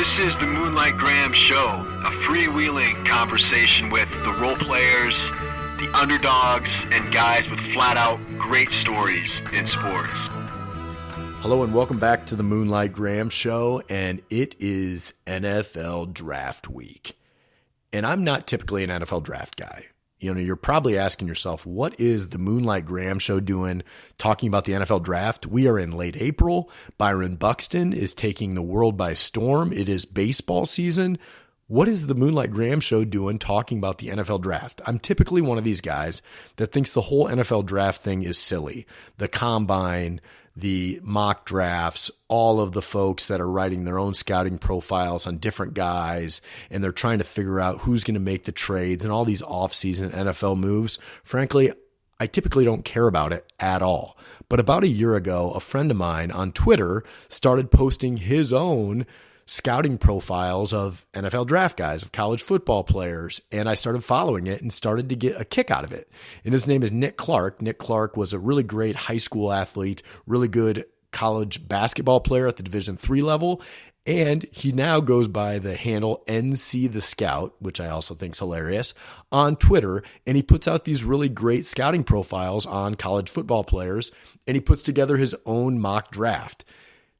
This is the Moonlight Graham Show, a freewheeling conversation with the role players, the underdogs, and guys with flat-out great stories in sports. Hello and welcome back to the Moonlight Graham Show, and it is NFL Draft Week. And I'm not typically an NFL draft guy. You know, you're probably asking yourself, what is the Moonlight Graham Show doing talking about the NFL draft? We are in late April. Byron Buxton is taking the world by storm. It is baseball season. What is the Moonlight Graham Show doing talking about the NFL draft? I'm typically one of these guys that thinks the whole NFL draft thing is silly. The combine, the mock drafts, all of the folks that are writing their own scouting profiles on different guys, and they're trying to figure out who's going to make the trades and all these off-season NFL moves. Frankly, I typically don't care about it at all. But about a year ago, a friend of mine on Twitter started posting his own scouting profiles of NFL draft guys, of college football players, and I started following it and started to get a kick out of it. And his name is Nick Clark. Nick Clark was a really great high school athlete, really good college basketball player at the Division III level, and he now goes by the handle NCtheScout, which I also think is hilarious, on Twitter, and he puts out these really great scouting profiles on college football players, and he puts together his own mock draft.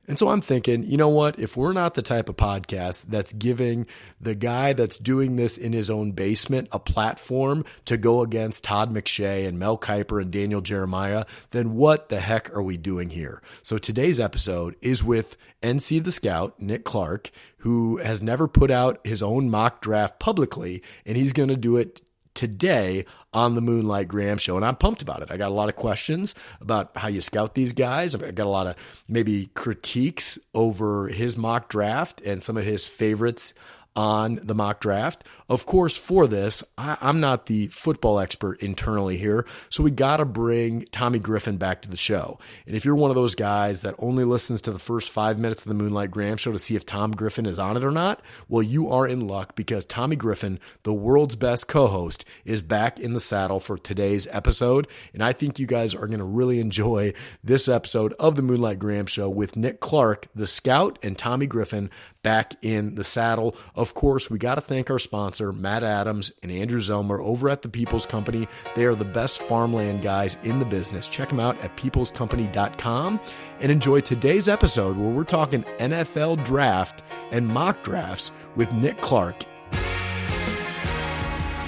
And so I'm thinking, you know what? If we're not the type of podcast that's giving the guy that's doing this in his own basement a platform to go against Todd McShay and Mel Kiper and Daniel Jeremiah, then what the heck are we doing here? So today's episode is with NCtheScout, Nick Clark, who has never put out his own mock draft publicly, and he's going to do it today on the Moonlight Graham Show. And I'm pumped about it. I got a lot of questions about how you scout these guys. I've got a lot of maybe critiques over his mock draft and some of his favorites on the mock draft. Of course, for this, I'm not the football expert internally here, so we got to bring Tommy Griffin back to the show. And if you're one of those guys that only listens to the first 5 minutes of the Moonlight Graham Show to see if Tom Griffin is on it or not, well, you are in luck because Tommy Griffin, the world's best co-host, is back in the saddle for today's episode. And I think you guys are going to really enjoy this episode of the Moonlight Graham Show with Nick Clark, the scout, and Tommy Griffin back in the saddle. Of course, we got to thank our sponsor, Matt Adams and Andrew Zelmer over at the People's Company. They are the best farmland guys in the business. Check them out at peoplescompany.com and enjoy today's episode where we're talking NFL draft and mock drafts with Nick Clark.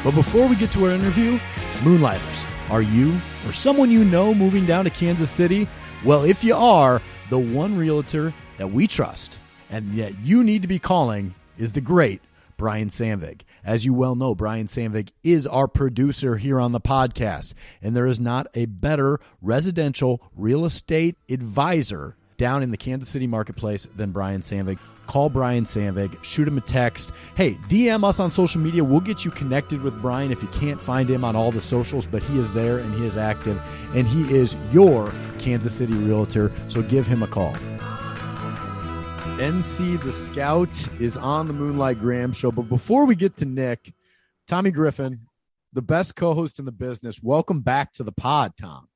But before we get to our interview, Moonlighters, are you or someone you know moving down to Kansas City? Well, if you are, the one realtor that we trust and that you need to be calling is the great Brian Sandvig. As you well know, Brian Sandvig is our producer here on the podcast, and there is not a better residential real estate advisor down in the Kansas City marketplace than Brian Sandvig. Call Brian Sandvig, shoot him a text. Hey, DM us on social media. We'll get you connected with Brian if you can't find him on all the socials, but he is there and he is active, and he is your Kansas City realtor, so give him a call. NCtheScout is on the Moonlight Graham Show. But before we get to Nick, Tommy Griffin, the best co-host in the business, welcome back to the pod, Tom.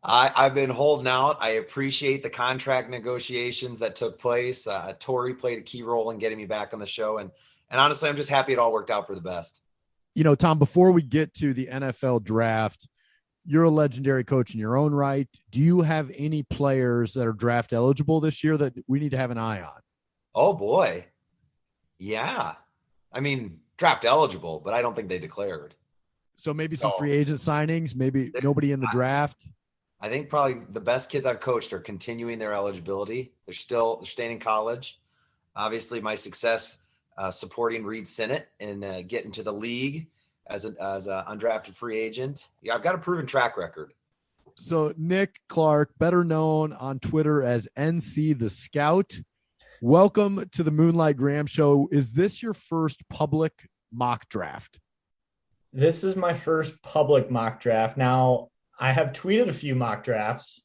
I've been holding out. I appreciate the contract negotiations that took place. Tori played a key role in getting me back on the show. And honestly, I'm just happy it all worked out for the best. You know, Tom, before we get to the NFL draft, you're a legendary coach in your own right. Do you have any players that are draft eligible this year that we need to have an eye on? Oh, boy. Yeah. I mean, draft eligible, but I don't think they declared. So maybe some free agent signings, maybe nobody in the draft. I think probably the best kids I've coached are continuing their eligibility. They're staying in college. Obviously, my success supporting Reed Sinnott and getting to the league as an undrafted free agent. Yeah, I've got a proven track record. So Nick Clark, better known on Twitter as NCtheScout, welcome to the Moonlight Graham Show. Is this your first public mock draft? This is my first public mock draft. Now, I have tweeted a few mock drafts,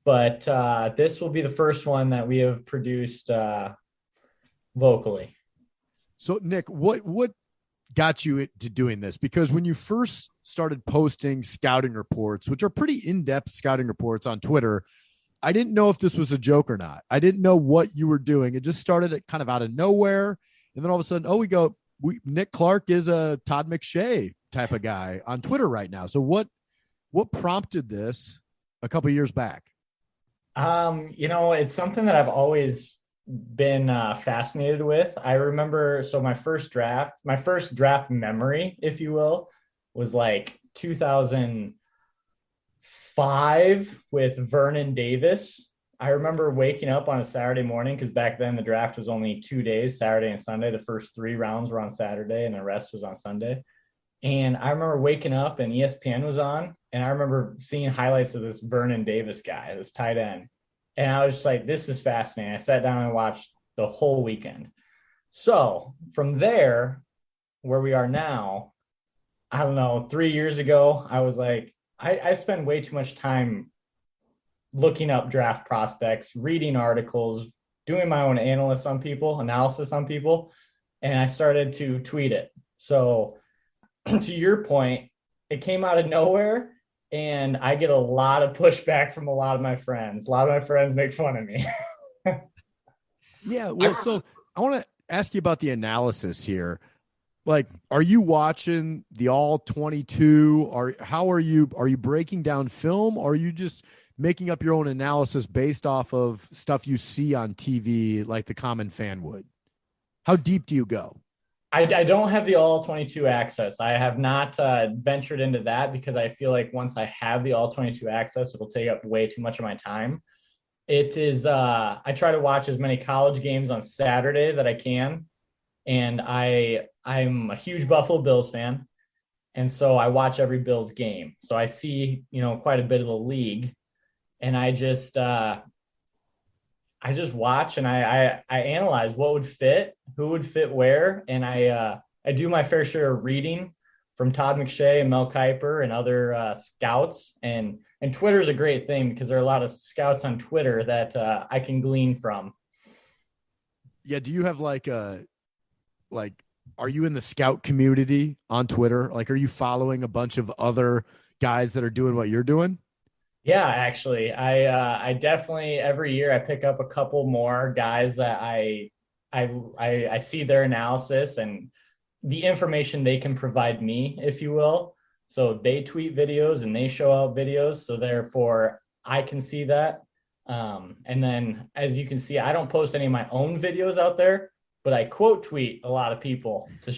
but this will be the first one that we have produced vocally. So, Nick, what got you to doing this? Because when you first started posting scouting reports, which are pretty in-depth scouting reports on Twitter, I didn't know if this was a joke or not. I didn't know what you were doing. It just started at kind of out of nowhere. And then all of a sudden, Nick Clark is a Todd McShay type of guy on Twitter right now. So what prompted this a couple of years back? It's something that I've always been fascinated with. I remember, my first draft memory, if you will, was like 2005 with Vernon Davis. I remember waking up on a Saturday morning, because back then the draft was only 2 days, Saturday and Sunday. The first 3 rounds were on Saturday and the rest was on Sunday. And I remember waking up and ESPN was on, and I remember seeing highlights of this Vernon Davis guy, this tight end. And I was just like, this is fascinating. I sat down and watched the whole weekend. So from there, where we are now, I don't know, 3 years ago, I was like, I spend way too much time looking up draft prospects, reading articles, doing my own analysis on people, and I started to tweet it. So to your point, it came out of nowhere, and I get a lot of pushback from a lot of my friends. A lot of my friends make fun of me. Yeah, well, so I want to ask you about the analysis here. Like, are you watching the all 22? How are you breaking down film? Or are you just making up your own analysis based off of stuff you see on TV like the common fan would? How deep do you go? I don't have the all 22 access. I have not ventured into that, because I feel like once I have the all 22 access, it'll take up way too much of my time. It is, I try to watch as many college games on Saturday that I can. And I'm a huge Buffalo Bills fan. And so I watch every Bills game. So I see, quite a bit of the league, and I just watch, and I analyze what would fit, who would fit where. And I do my fair share of reading from Todd McShay and Mel Kiper and other scouts. And Twitter is a great thing, because there are a lot of scouts on Twitter that I can glean from. Yeah. Do you have are you in the scout community on Twitter? Like, are you following a bunch of other guys that are doing what you're doing? Yeah, actually, I definitely, every year I pick up a couple more guys that I see their analysis and the information they can provide me, if you will. So they tweet videos and they show out videos. So therefore I can see that. And then, as you can see, I don't post any of my own videos out there, but I quote tweet a lot of people to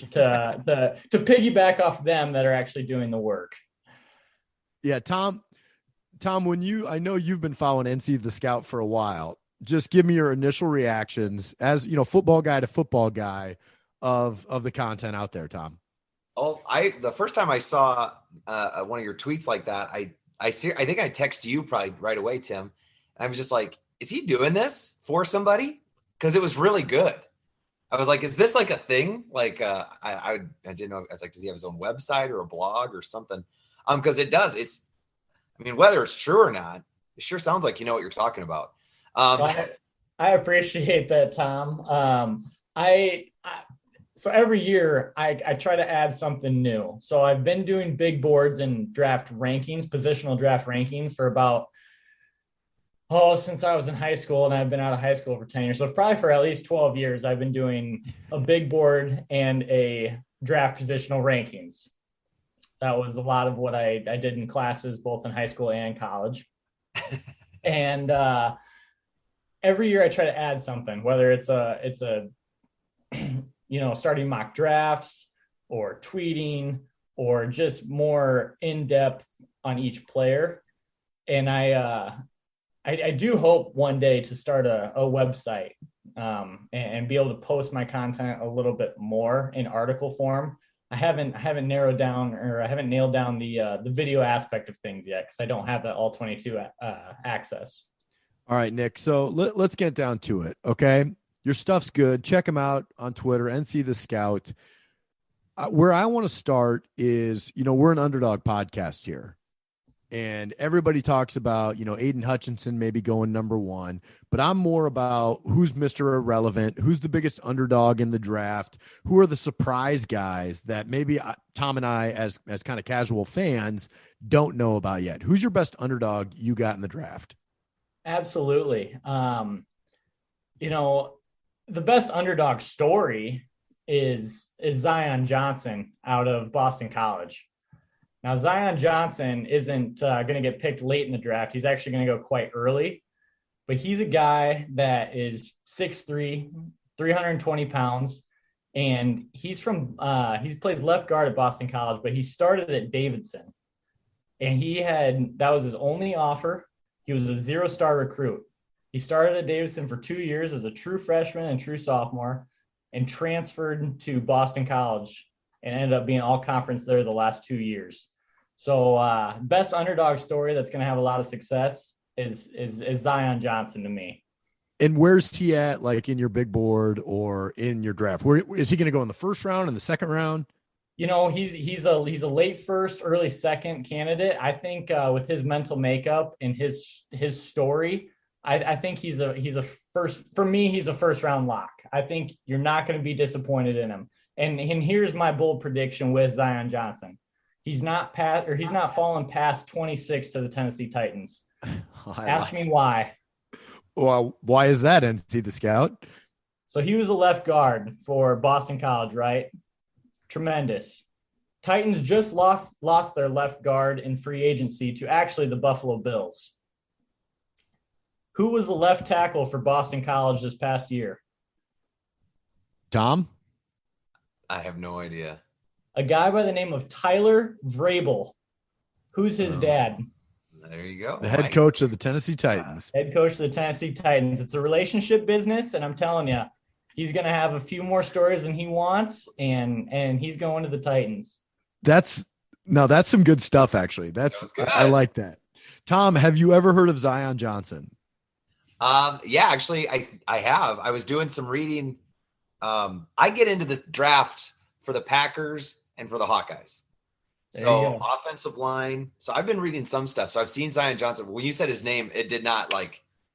piggyback off them that are actually doing the work. Yeah, Tom, I know you've been following NCtheScout for a while. Just give me your initial reactions as, football guy to football guy of the content out there, Tom. Oh, the first time I saw one of your tweets like that, I think I texted you probably right away, Tim. I was just like, is he doing this for somebody? Because it was really good. I was like, is this like a thing? Like, I didn't know. I was like, does he have his own website or a blog or something? Because it does. Whether it's true or not, it sure sounds like you know what you're talking about. I appreciate that, Tom. So every year I try to add something new. So I've been doing big boards and draft rankings, positional draft rankings for about, since I was in high school, and I've been out of high school for 10 years. So probably for at least 12 years, I've been doing a big board and a draft positional rankings. That was a lot of what I did in classes, both in high school and college. And every year I try to add something, whether it's a starting mock drafts or tweeting or just more in-depth on each player. And I do hope one day to start a website and be able to post my content a little bit more in article form. I haven't nailed down the video aspect of things yet, because I don't have that all 22 access. All right, Nick. So let's get down to it. Okay. Your stuff's good. Check them out on Twitter, NCtheScout. Where I want to start is, we're an Underdog podcast here. And everybody talks about, Aiden Hutchinson maybe going number one, but I'm more about who's Mr. Irrelevant, who's the biggest underdog in the draft, who are the surprise guys that maybe Tom and I, as kind of casual fans, don't know about yet. Who's your best underdog you got in the draft? Absolutely. You know, the best underdog story is Zion Johnson out of Boston College. Now, Zion Johnson isn't going to get picked late in the draft. He's actually going to go quite early, but he's a guy that is 6'3", 320 pounds, and he plays left guard at Boston College, but he started at Davidson, and that was his only offer. He was a 0-star recruit. He started at Davidson for 2 years as a true freshman and true sophomore, and transferred to Boston College and ended up being all conference there the last 2 years. So best underdog story that's going to have a lot of success is Zion Johnson to me. And where's he at, like in your big board or in your draft? Where is he going to go in the first round, in the second round? You know, he's a late first, early second candidate. I think with his mental makeup and his story, I think he's a first round lock. I think you're not going to be disappointed in him. And here's my bold prediction with Zion Johnson. He's not fallen past 26 to the Tennessee Titans. Ask me why. Well, why is that, NCtheScout? So he was a left guard for Boston College, right? Tremendous. Titans just lost their left guard in free agency to actually the Buffalo Bills. Who was the left tackle for Boston College this past year? Tom? I have no idea. A guy by the name of Tyler Vrabel. Who's his dad? There you go. The head coach of the Tennessee Titans. Head coach of the Tennessee Titans. It's a relationship business, and I'm telling you, he's going to have a few more stories than he wants, and he's going to the Titans. That's some good stuff, actually. I like that. Tom, have you ever heard of Zion Johnson? Yeah, actually, I have. I was doing some reading. I get into the draft for the Packers and for the Hawkeyes. So offensive line. So I've been reading some stuff. So I've seen Zion Johnson. When you said his name, it did not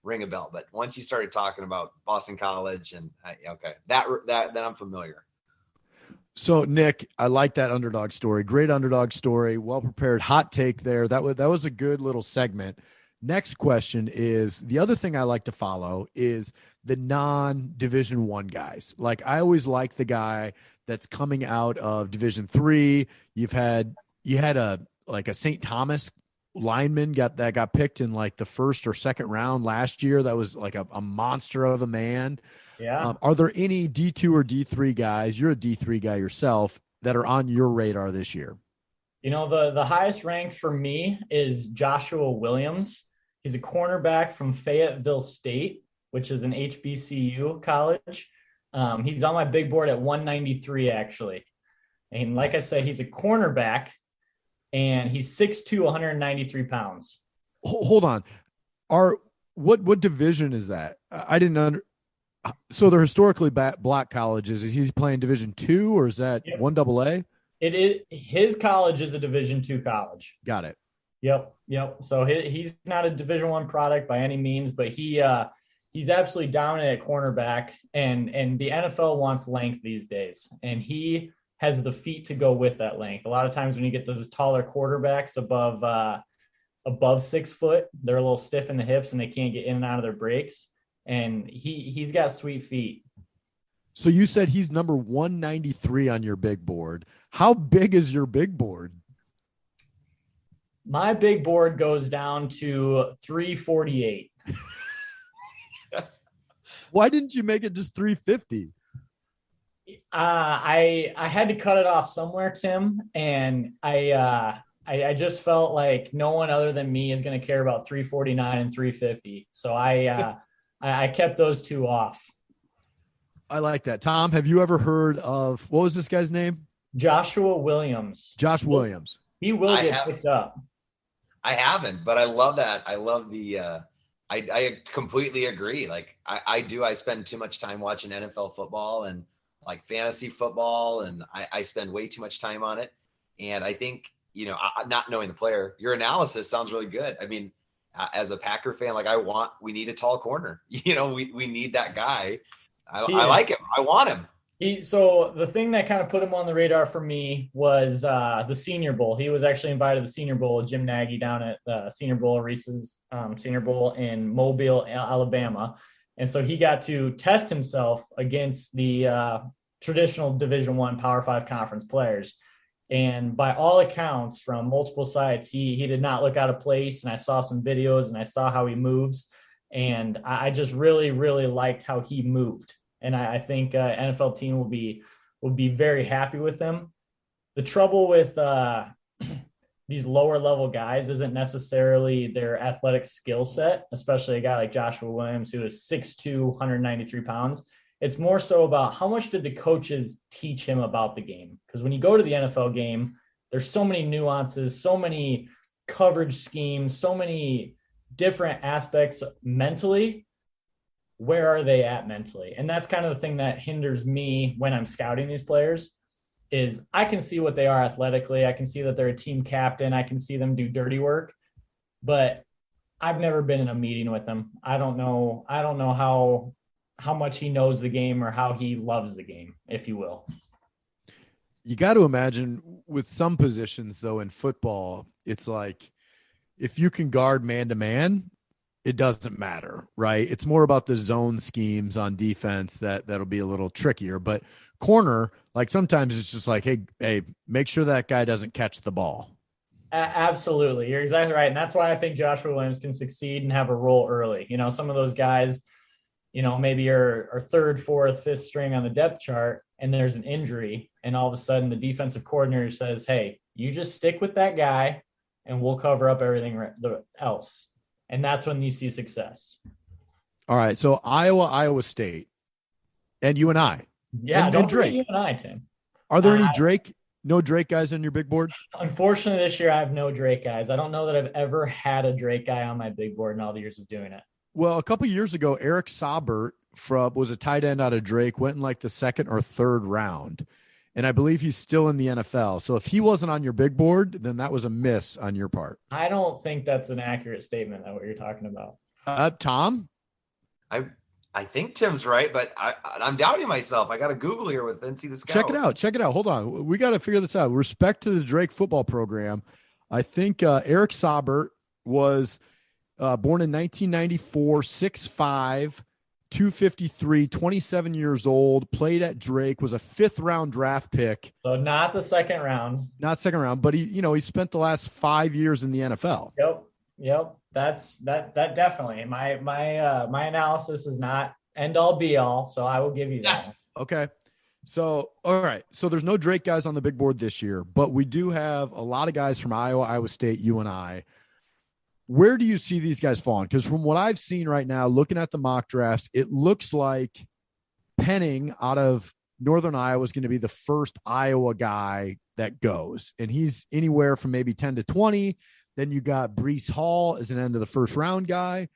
ring a bell. But once you started talking about Boston College and then I'm familiar. So Nick, I like that underdog story. Great underdog story. Well prepared. Hot take there. That was a good little segment. Next question is, the other thing I like to follow is the non-Division I guys. Like, I always like the guy that's coming out of Division III. You had a St. Thomas lineman that got picked in like the first or second round last year. That was like a monster of a man. Yeah. Are there any D2 or D3 guys? You're a D3 guy yourself, that are on your radar this year? You know, the highest ranked for me is Joshua Williams. He's a cornerback from Fayetteville State, which is an HBCU college. He's on my big board at 193, actually. And like I said, he's a cornerback, and he's 6'2", 193 pounds. Hold on. What division is that? I didn't so they're historically black colleges. Is he playing Division II, or is that 1AA? It is. His college is a Division II college. Got it. Yep. So he's not a Division I product by any means, but he's absolutely dominant at cornerback, and the NFL wants length these days, and he has the feet to go with that length. A lot of times when you get those taller quarterbacks above 6 foot, they're a little stiff in the hips and they can't get in and out of their breaks. And he's got sweet feet. So you said he's number 193 on your big board. How big is your big board? My big board goes down to 348. Why didn't you make it just 350? I had to cut it off somewhere, Tim, and I just felt like no one other than me is going to care about 349 and 350. So I kept those two off. I like that. Tom, have you ever heard of, what was this guy's name? Joshua Williams. Josh Williams. He will get picked up. I haven't, but I love that. I love the I completely agree. Like I do. I spend too much time watching NFL football and like fantasy football, and I spend way too much time on it. And I think, not knowing the player, your analysis sounds really good. I mean, as a Packer fan, like we need a tall corner. We need that guy. I like him. I want him. So the thing that kind of put him on the radar for me was the Senior Bowl. He was actually invited to the Senior Bowl with Jim Nagy down at the Senior Bowl, Reese's Senior Bowl in Mobile, Alabama. And so he got to test himself against the traditional Division I Power 5 conference players. And by all accounts, from multiple sites, he did not look out of place. And I saw some videos and I saw how he moves. And I just really, really liked how he moved. And I think NFL team will be very happy with them. The trouble with these lower level guys isn't necessarily their athletic skill set, especially a guy like Joshua Williams, who is 6'2", 193 pounds. It's more so about how much did the coaches teach him about the game? Because when you go to the NFL game, there's so many nuances, so many coverage schemes, so many different aspects mentally. Where are they at mentally? And that's kind of the thing that hinders me when I'm scouting these players is I can see what they are athletically. I can see that they're a team captain. I can see them do dirty work, but I've never been in a meeting with them. I don't know how much he knows the game or how he loves the game, if you will. You got to imagine with some positions though in football, it's like if you can guard man to man, it doesn't matter, right? It's more about the zone schemes on defense that'll be a little trickier. But corner, like sometimes it's just like, hey, make sure that guy doesn't catch the ball. Absolutely. You're exactly right. And that's why I think Joshua Williams can succeed and have a role early. You know, some of those guys, you know, maybe are third, fourth, fifth string on the depth chart and there's an injury. And all of a sudden the defensive coordinator says, hey, you just stick with that guy and we'll cover up everything else. And that's when you see success. All right. So Iowa State, and you and I. Yeah, and Drake. You and I, Tim. Are there any no Drake guys on your big board? Unfortunately, this year I have no Drake guys. I don't know that I've ever had a Drake guy on my big board in all the years of doing it. Well, a couple of years ago, Eric Saubert was a tight end out of Drake, went in like the second or third round. And I believe he's still in the NFL. So if he wasn't on your big board, then that was a miss on your part. I don't think that's an accurate statement of what you're talking about. Tom? I think Tim's right, but I'm doubting myself. I got to Google here with NCtheScout. Check it out. Hold on. We got to figure this out. Respect to the Drake football program. I think Eric Saubert was born in 1994, 6'5", 253, 27 years old, played at Drake, was a 5th round draft pick. So not the second round. Not second round, but he spent the last 5 years in the NFL. Yep. That definitely. My analysis is not end all be all, so I will give you that. Okay. So, all right. So there's no Drake guys on the big board this year, but we do have a lot of guys from Iowa State, you and I. Where do you see these guys falling? Because from what I've seen right now, looking at the mock drafts, it looks like Penning out of Northern Iowa is going to be the first Iowa guy that goes. And he's anywhere from maybe 10 to 20. Then you got Breece Hall as an end of the first round guy.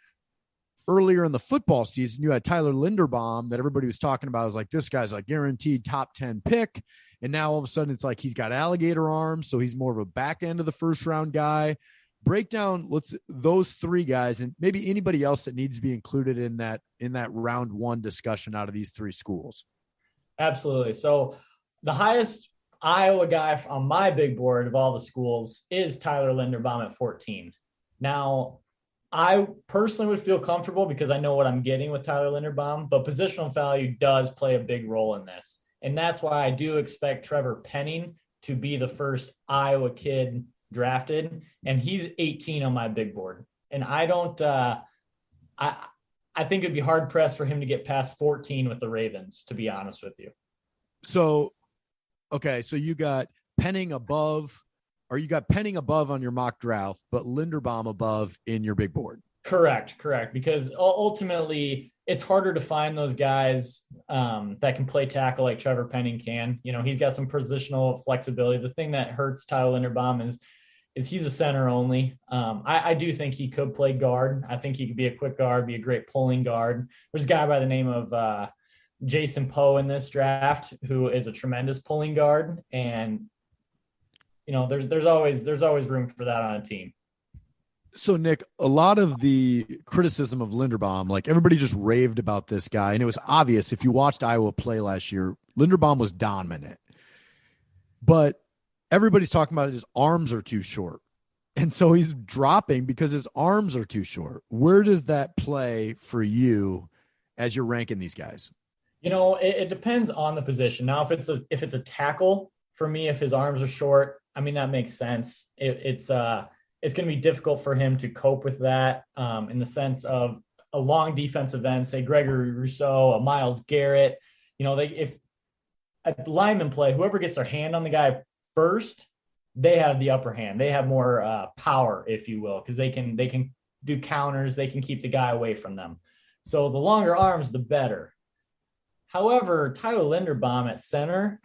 Earlier in the football season, you had Tyler Linderbaum that everybody was talking about. It was like, this guy's like guaranteed top 10 pick. And now all of a sudden it's like he's got alligator arms. So he's more of a back end of the first round guy. Break down those three guys and maybe anybody else that needs to be included in that round one discussion out of these three schools. Absolutely. So the highest Iowa guy on my big board of all the schools is Tyler Linderbaum at 14. Now, I personally would feel comfortable because I know what I'm getting with Tyler Linderbaum, but positional value does play a big role in this. And that's why I do expect Trevor Penning to be the first Iowa kid drafted, and he's 18 on my big board. And I don't I think it'd be hard pressed for him to get past 14 with the Ravens, to be honest with you. So okay, so you got Penning above, or you got Penning above on your mock draft, but Linderbaum above in your big board. Correct. Because ultimately it's harder to find those guys that can play tackle like Trevor Penning can. You know, he's got some positional flexibility. The thing that hurts Tyler Linderbaum is he's a center only. I do think he could play guard. I think he could be a quick guard, be a great pulling guard. There's a guy by the name of Jason Poe in this draft who is a tremendous pulling guard. And, you know, there's always room for that on a team. So, Nick, a lot of the criticism of Linderbaum, like everybody just raved about this guy. And it was obvious if you watched Iowa play last year, Linderbaum was dominant. But everybody's talking about his arms are too short. And so he's dropping because his arms are too short. Where does that play for you as you're ranking these guys? It depends on the position. Now, if it's a tackle, for me, if his arms are short, I mean, that makes sense. It's going to be difficult for him to cope with that in the sense of a long defensive end, say Gregory Rousseau, a Myles Garrett. If at lineman play, whoever gets their hand on the guy first, they have the upper hand. They have more power, if you will, because they can do counters. They can keep the guy away from them. So the longer arms, the better. However, Tyler Linderbaum at center,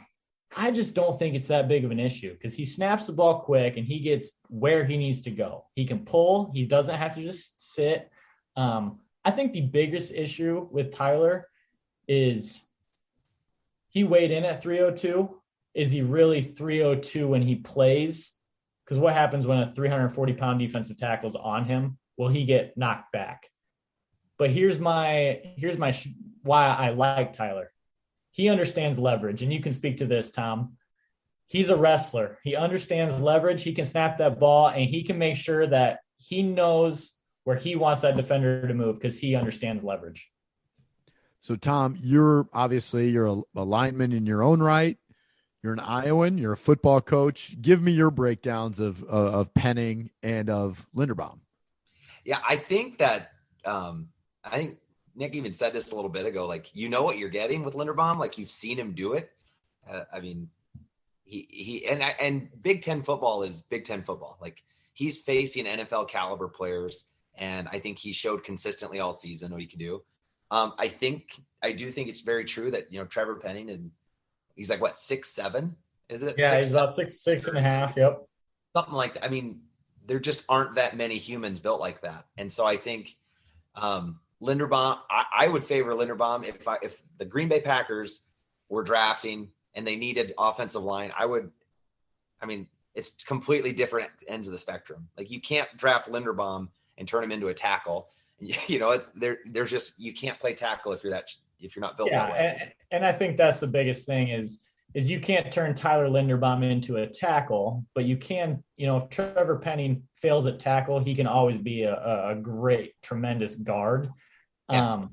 I just don't think it's that big of an issue because he snaps the ball quick and he gets where he needs to go. He can pull. He doesn't have to just sit. I think the biggest issue with Tyler is he weighed in at 302. Is he really 302 when he plays? Because what happens when a 340-pound defensive tackle is on him? Will he get knocked back? But here's my why I like Tyler. He understands leverage, and you can speak to this, Tom. He's a wrestler. He understands leverage. He can snap that ball, and he can make sure that he knows where he wants that defender to move because he understands leverage. So, Tom, you're a lineman in your own right. You're an Iowan. You're a football coach. Give me your breakdowns of Penning and of Linderbaum. Yeah, I think that I think Nick even said this a little bit ago. Like, you know what you're getting with Linderbaum. Like, you've seen him do it. I mean, and Big Ten football is Big Ten football. Like, he's facing NFL caliber players, and I think he showed consistently all season what he can do. I do think it's very true that Trevor Penning, and he's like what 6'7"? Is it? Yeah, he's about 6'6.5". Yep, something like that. I mean, there just aren't that many humans built like that, and so I think Linderbaum. I would favor Linderbaum if the Green Bay Packers were drafting and they needed offensive line. I mean, it's completely different ends of the spectrum. Like, you can't draft Linderbaum and turn him into a tackle. There's just, you can't play tackle if you're not built that way. And I think that's the biggest thing is you can't turn Tyler Linderbaum into a tackle, but you can, if Trevor Penning fails at tackle, he can always be a great, tremendous guard. Yeah.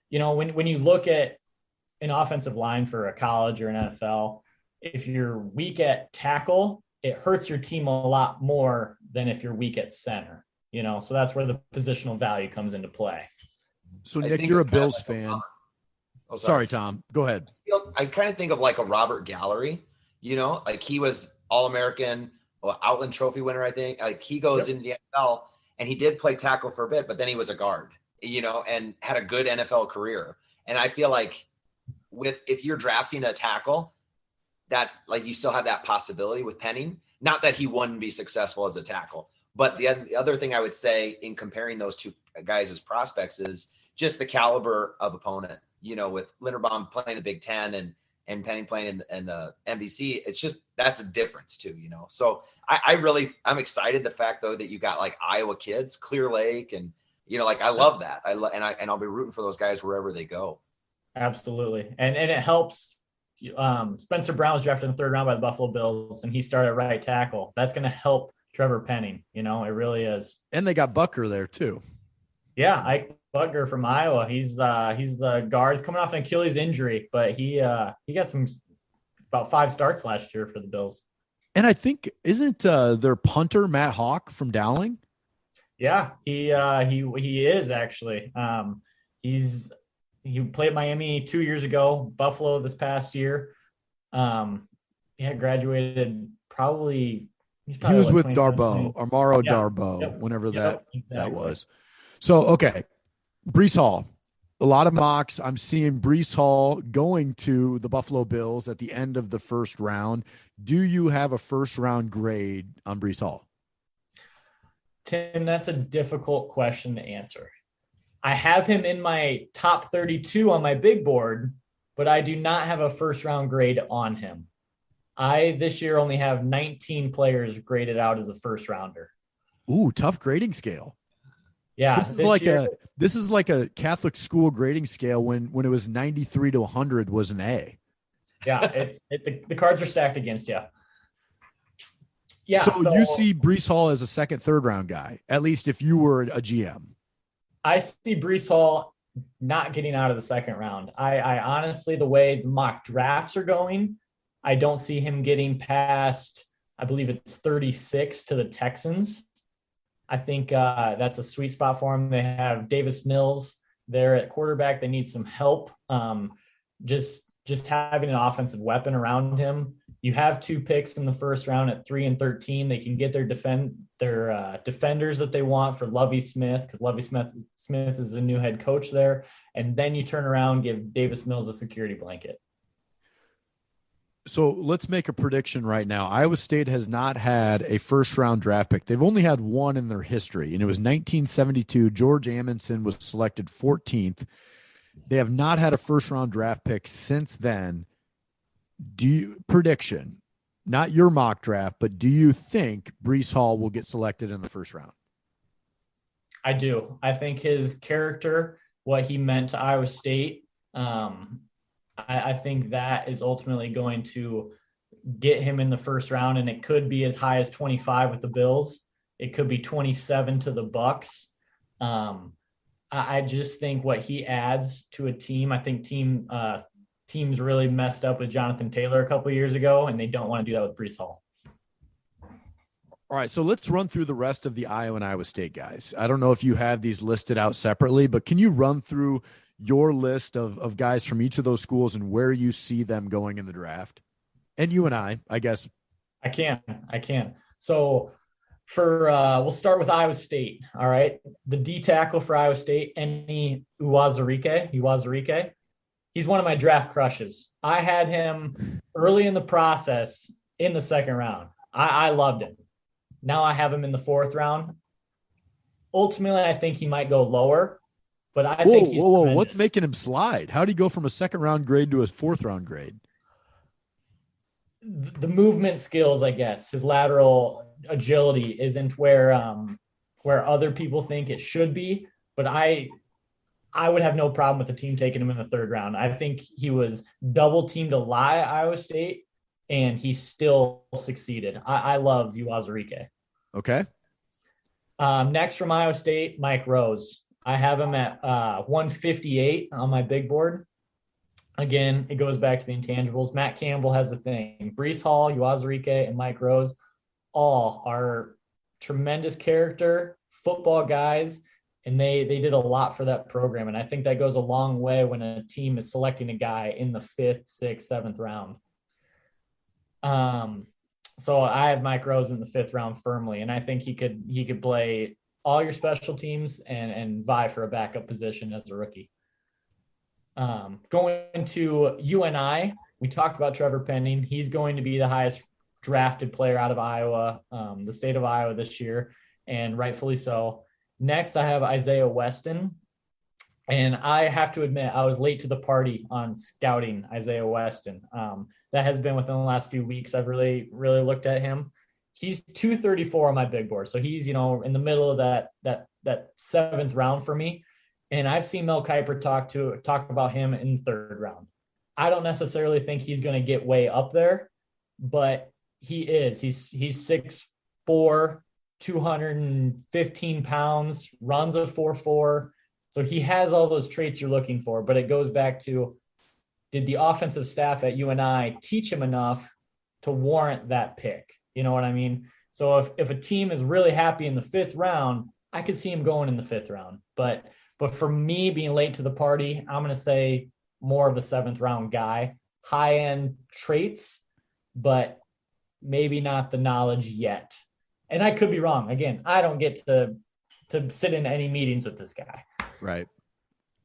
When you look at an offensive line for a college or an NFL, if you're weak at tackle, it hurts your team a lot more than if you're weak at center. So that's where the positional value comes into play. So, Nick, you're a Bills fan. Oh, sorry, Tom. Go ahead. I kind of think of like a Robert Gallery, like he was All-American, Outland Trophy winner, I think. Like, he goes into the NFL, and he did play tackle for a bit, but then he was a guard, and had a good NFL career. And I feel like if you're drafting a tackle, that's like, you still have that possibility with Penning. Not that he wouldn't be successful as a tackle. But the other thing I would say in comparing those two guys as prospects is just the caliber of opponent. With Linderbaum playing the Big Ten and Penning playing in the NBC, it's just, that's a difference too. So I'm excited the fact though that you got like Iowa kids, Clear Lake, and I love that. And I'll be rooting for those guys wherever they go. Absolutely, and it helps. Spencer Brown was drafted in the third round by the Buffalo Bills, and he started at right tackle. That's going to help Trevor Penning, it really is. And they got Bucker there too. Yeah, Ike Bucker from Iowa. He's the guard. He's coming off an Achilles injury, but he got about 5 starts last year for the Bills. And I think isn't their punter Matt Hawk from Dowling? Yeah, he is actually. He played Miami 2 years ago, Buffalo this past year. Graduated probably. He was with Darboh, Amaro Darboh, whenever that was. So, okay, Breece Hall. A lot of mocks. I'm seeing Breece Hall going to the Buffalo Bills at the end of the first round. Do you have a first-round grade on Breece Hall? Tim, that's a difficult question to answer. I have him in my top 32 on my big board, but I do not have a first-round grade on him. I this year only have 19 players graded out as a first rounder. Ooh, tough grading scale. Yeah. This is like a Catholic school grading scale when it was 93 to 100 was an A. Yeah, the cards are stacked against you. Yeah. So you see Breece Hall as a second, third round guy, at least if you were a GM. I see Breece Hall not getting out of the second round. I honestly, the way the mock drafts are going, I don't see him getting past, I believe it's 36 to the Texans. I think that's a sweet spot for him. They have Davis Mills there at quarterback. They need some help. Just having an offensive weapon around him. You have 2 picks in the first round at 3 and 13. They can get their defenders that they want for Lovie Smith, because Lovie Smith is a new head coach there. And then you turn around, give Davis Mills a security blanket. So let's make a prediction right now. Iowa State has not had a first-round draft pick. They've only had one in their history, and it was 1972. George Amundsen was selected 14th. They have not had a first-round draft pick since then. Prediction, not your mock draft, but do you think Breece Hall will get selected in the first round? I do. I think his character, what he meant to Iowa State, I think that is ultimately going to get him in the first round, and it could be as high as 25 with the Bills. It could be 27 to the Bucks. I just think what he adds to a team, I think teams really messed up with Jonathan Taylor a couple of years ago, and they don't want to do that with Breece Hall. All right, so let's run through the rest of the Iowa and Iowa State guys. I don't know if you have these listed out separately, but can you run through your list of guys from each of those schools and where you see them going in the draft? And you and I guess. I can. So we'll start with Iowa State. All right. The D tackle for Iowa State, Eni Uwazurike. He's one of my draft crushes. I had him early in the process in the second round. I loved him. Now I have him in the fourth round. Ultimately, I think he might go lower. But I think he's whoa. What's making him slide? How did he go from a second round grade to a fourth round grade? The movement skills, I guess. His lateral agility isn't where other people think it should be. But I would have no problem with the team taking him in the third round. I think he was double teamed a lot at Iowa State, and he still succeeded. I love Uwazurike. Okay. Next from Iowa State, Mike Rose. I have him at 158 on my big board. Again, it goes back to the intangibles. Matt Campbell has a thing. Breece Hall, Uwazurike, and Mike Rose all are tremendous character football guys, and they did a lot for that program. And I think that goes a long way when a team is selecting a guy in the 5th, 6th, 7th round. So I have Mike Rose in the 5th round firmly, and I think he could play all your special teams and vie for a backup position as a rookie. Going to UNI, we talked about Trevor Penning. He's going to be the highest drafted player out of Iowa, the state of Iowa this year, and rightfully so. Next, I have Isaiah Weston. And I have to admit, I was late to the party on scouting Isaiah Weston. That has been within the last few weeks. I've really, really looked at him. He's 234 on my big board. So he's, in the middle of that 7th round for me. And I've seen Mel Kiper talk about him in the 3rd round. I don't necessarily think he's going to get way up there, but he is. He's 6'4", 215 pounds, runs a 4.4. So he has all those traits you're looking for, but it goes back to, did the offensive staff at UNI teach him enough to warrant that pick? You know what I mean? So if a team is really happy in the 5th round, I could see him going in the 5th round. But for me, being late to the party, I'm going to say more of a 7th round guy. High-end traits, but maybe not the knowledge yet. And I could be wrong. Again, I don't get to sit in any meetings with this guy. Right.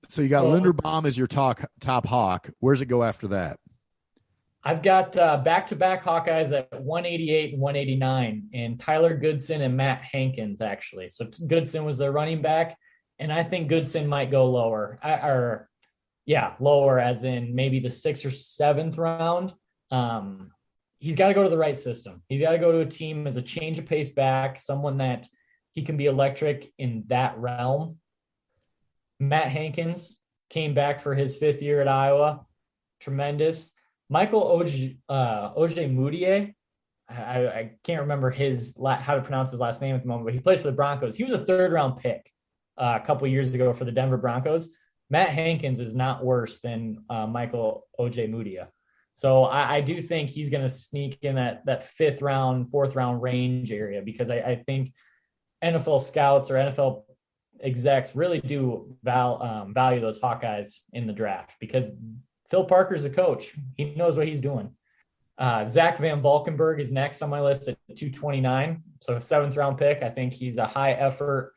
So you got Linderbaum as your top Hawk. Where's it go after that? I've got back-to-back Hawkeyes at 188 and 189, and Tyler Goodson and Matt Hankins, actually. So Goodson was their running back, and I think Goodson might go lower. Lower as in maybe the 6th or 7th round. He's got to go to the right system. He's got to go to a team as a change of pace back, someone that he can be electric in that realm. Matt Hankins came back for his 5th year at Iowa. Tremendous. Michael Ojemudia. I can't remember how to pronounce his last name at the moment, but he plays for the Broncos. He was a 3rd-round pick a couple years ago for the Denver Broncos. Matt Hankins is not worse than Michael Ojemudia. So I do think he's going to sneak in that 5th round, 4th round range area, because I think NFL scouts or NFL execs really do value those Hawkeyes in the draft, because Phil Parker's a coach. He knows what he's doing. Zach Van Volkenberg is next on my list at 229. So a 7th round pick. I think he's a high effort,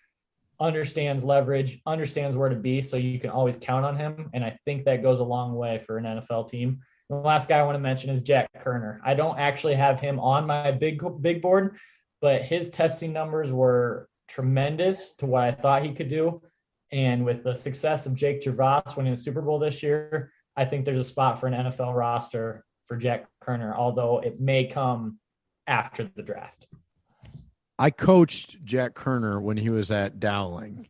understands leverage, understands where to be. So you can always count on him. And I think that goes a long way for an NFL team. The last guy I want to mention is Jack Kerner. I don't actually have him on my big board, but his testing numbers were tremendous to what I thought he could do. And with the success of Jake Gervais winning the Super Bowl this year, I think there's a spot for an NFL roster for Jack Kerner, although it may come after the draft. I coached Jack Kerner when he was at Dowling,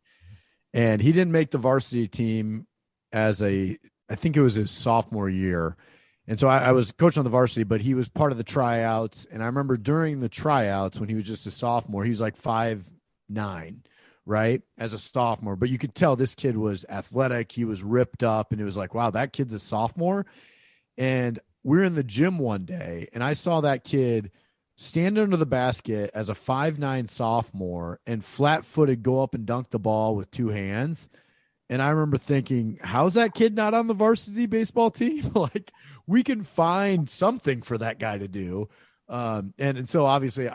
and he didn't make the varsity team I think it was his sophomore year. And so I was coaching on the varsity, but he was part of the tryouts. And I remember during the tryouts when he was just a sophomore, he was like 5'9", right, as a sophomore. But you could tell this kid was athletic. He was ripped up, and it was like, wow, that kid's a sophomore. And we were in the gym one day, and I saw that kid stand under the basket as a 5'9" sophomore and flat-footed go up and dunk the ball with 2 hands. And I remember thinking, how's that kid not on the varsity baseball team? Like, we can find something for that guy to do. And so obviously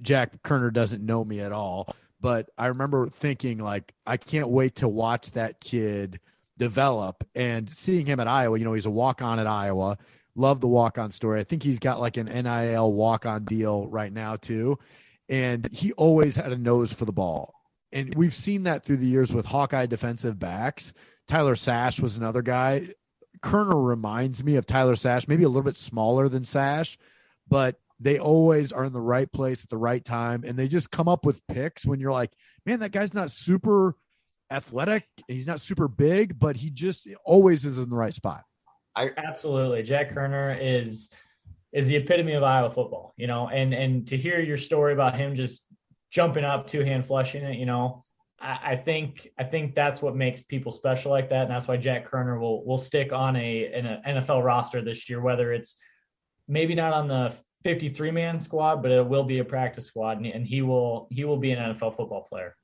Jack Kerner doesn't know me at all, but I remember thinking, like, I can't wait to watch that kid develop. And seeing him at Iowa, he's a walk-on at Iowa. Love the walk-on story. I think he's got like an NIL walk-on deal right now too. And he always had a nose for the ball. And we've seen that through the years with Hawkeye defensive backs. Tyler Sash was another guy. Kerner reminds me of Tyler Sash, maybe a little bit smaller than Sash, but they always are in the right place at the right time. And they just come up with picks when you're like, man, that guy's not super athletic. He's not super big, but he just always is in the right spot. Absolutely. Jack Kerner is the epitome of Iowa football, and to hear your story about him just jumping up, 2-hand flushing it, I think that's what makes people special like that. And that's why Jack Kerner will stick on an NFL roster this year, whether it's maybe not on the 53-man squad, but it will be a practice squad, and he will be an NFL football player.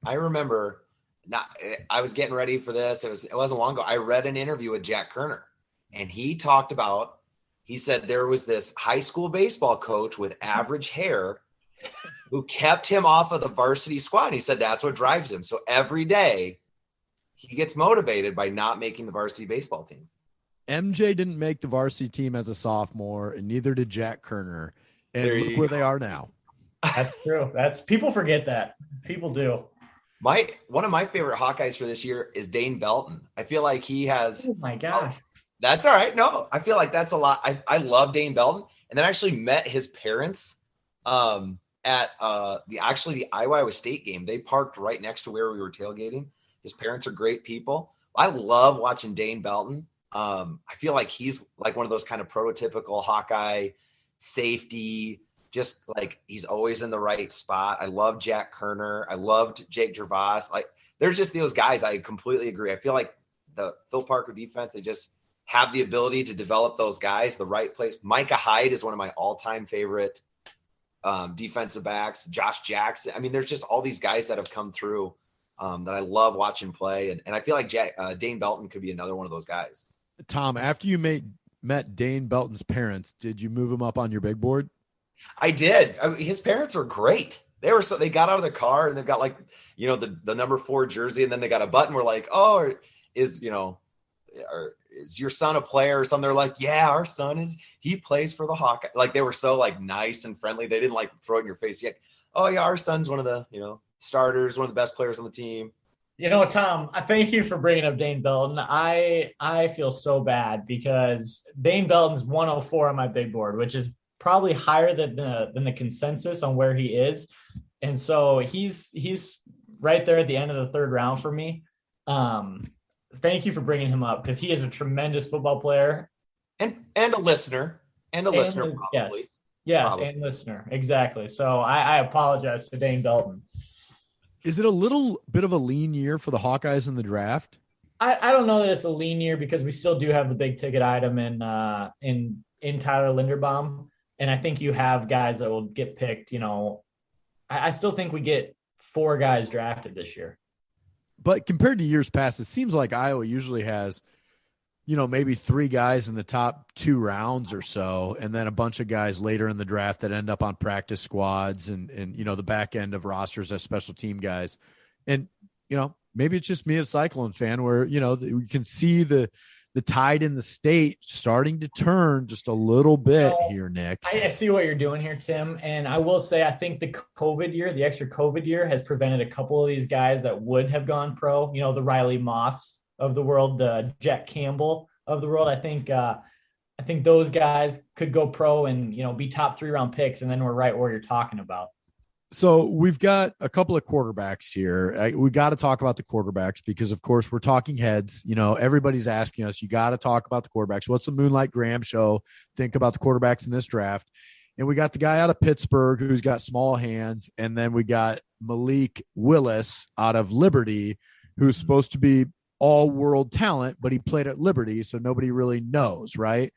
I remember I was getting ready for this. It wasn't long ago. I read an interview with Jack Kerner, and he said there was this high school baseball coach with average hair who kept him off of the varsity squad. And he said that's what drives him. So every day he gets motivated by not making the varsity baseball team. MJ didn't make the varsity team as a sophomore, and neither did Jack Kerner. And look where they are now. That's true. People forget that. People do. One of my favorite Hawkeyes for this year is Dane Belton. I feel like he has. Oh my gosh. That's all right. No, I feel like that's a lot. I love Dane Belton, and then I actually met his parents at the Iowa State game. They parked right next to where we were tailgating. His parents are great people. I love watching Dane Belton. I feel like he's like one of those kind of prototypical Hawkeye safety, just like he's always in the right spot. I love Jack Kerner. I loved Jake Gervais. Like, there's just those guys. I completely agree. I feel like the Phil Parker defense, they just have the ability to develop those guys the right place. Micah Hyde is one of my all-time favorite defensive backs. Josh Jackson. I mean, there's just all these guys that have come through that I love watching play. And I feel like Dane Belton could be another one of those guys. Tom, after you met Dane Belton's parents, did you move him up on your big board? I did. His parents were great. They got out of the car and they've got like, the number 4 jersey. And then they got a button. We're like, oh, is your son a player or something? They're like, yeah, our son he plays for the Hawkeye. Like, they were so like nice and friendly. They didn't like throw it in your face yet. Oh yeah, our son's one of the, starters, one of the best players on the team. Tom, I thank you for bringing up Dane Belton. I feel so bad because Dane Belton's 104 on my big board, which is probably higher than the consensus on where he is. And so he's right there at the end of the 3rd round for me. Thank you for bringing him up because he is a tremendous football player. and a listener probably. Yes, Probably. and listener, exactly. So I apologize to Dane Belton. Is it a little bit of a lean year for the Hawkeyes in the draft? I don't know that it's a lean year because we still do have the big ticket item in Tyler Linderbaum, and I think you have guys that will get picked. I still think we get 4 guys drafted this year. But compared to years past, it seems like Iowa usually has, maybe 3 guys in the top 2 rounds or so, and then a bunch of guys later in the draft that end up on practice squads and the back end of rosters as special team guys. And, maybe it's just me as a Cyclone fan where, we can see the tide in the state starting to turn just a little bit here, Nick. I see what you're doing here, Tim. And I will say, I think the extra COVID year has prevented a couple of these guys that would have gone pro, the Riley Moss of the world, the Jack Campbell of the world. I think those guys could go pro and, be top 3 round picks. And then we're right where you're talking about. So we've got a couple of quarterbacks here. We got to talk about the quarterbacks because, of course, we're talking heads. Everybody's asking us, you got to talk about the quarterbacks. What's the Moonlight Graham show? Think about the quarterbacks in this draft. And we got the guy out of Pittsburgh who's got small hands. And then we got Malik Willis out of Liberty, who's supposed to be all-world talent, but he played at Liberty, so nobody really knows, right?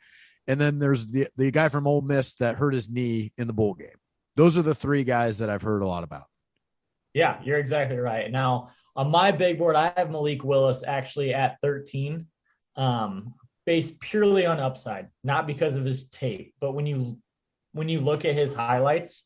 And then there's the guy from Ole Miss that hurt his knee in the bowl game. Those are the 3 guys that I've heard a lot about. Yeah, you're exactly right. Now, on my big board, I have Malik Willis actually at 13, based purely on upside, not because of his tape. But when you look at his highlights,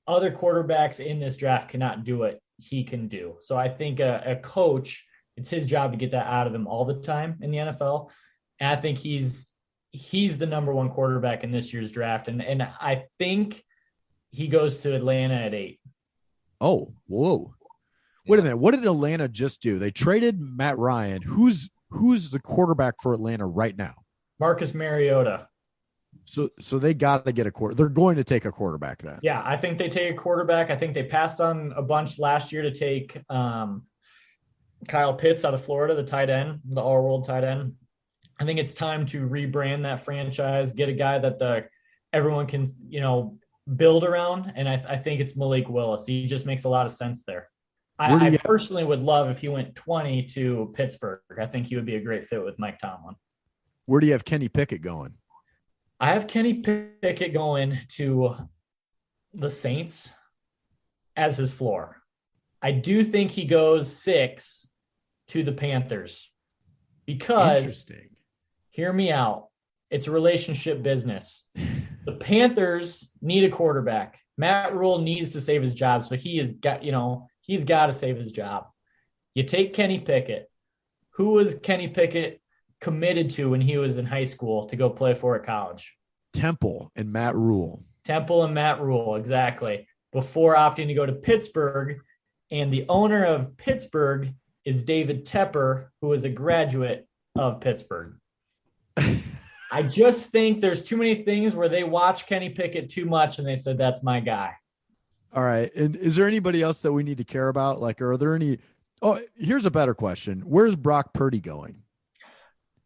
other quarterbacks in this draft cannot do what he can do. So I think a coach, it's his job to get that out of him all the time in the NFL. And I think he's the number 1 quarterback in this year's draft. And I think he goes to Atlanta at 8. Oh, whoa. Wait a minute. What did Atlanta just do? They traded Matt Ryan. Who's the quarterback for Atlanta right now? Marcus Mariota. So they got to get a quarter. They're going to take a quarterback then. Yeah, I think they take a quarterback. I think they passed on a bunch last year to take Kyle Pitts out of Florida, the tight end, the all-world tight end. I think it's time to rebrand that franchise, get a guy that everyone can, build around, and I think it's Malik Willis. He just makes a lot of sense there. I personally would love if he went 20 to Pittsburgh. I think he would be a great fit with Mike Tomlin. Where do you have Kenny Pickett going? I have Kenny Pickett going to the Saints as his floor. I do think he goes 6 to the Panthers because, interesting. Hear me out, it's a relationship business. The Panthers need a quarterback. Matt Rule needs to save his job, so he's got to save his job. You take Kenny Pickett. Who was Kenny Pickett committed to when he was in high school to go play for at college? Temple and Matt Rule. Exactly. Before opting to go to Pittsburgh, and the owner of Pittsburgh is David Tepper, who is a graduate of Pittsburgh. I just think there's too many things where they watch Kenny Pickett too much and they said, that's my guy. All right. And is there anybody else that we need to care about? Like, are there any? Oh, here's a better question. Where's Brock Purdy going?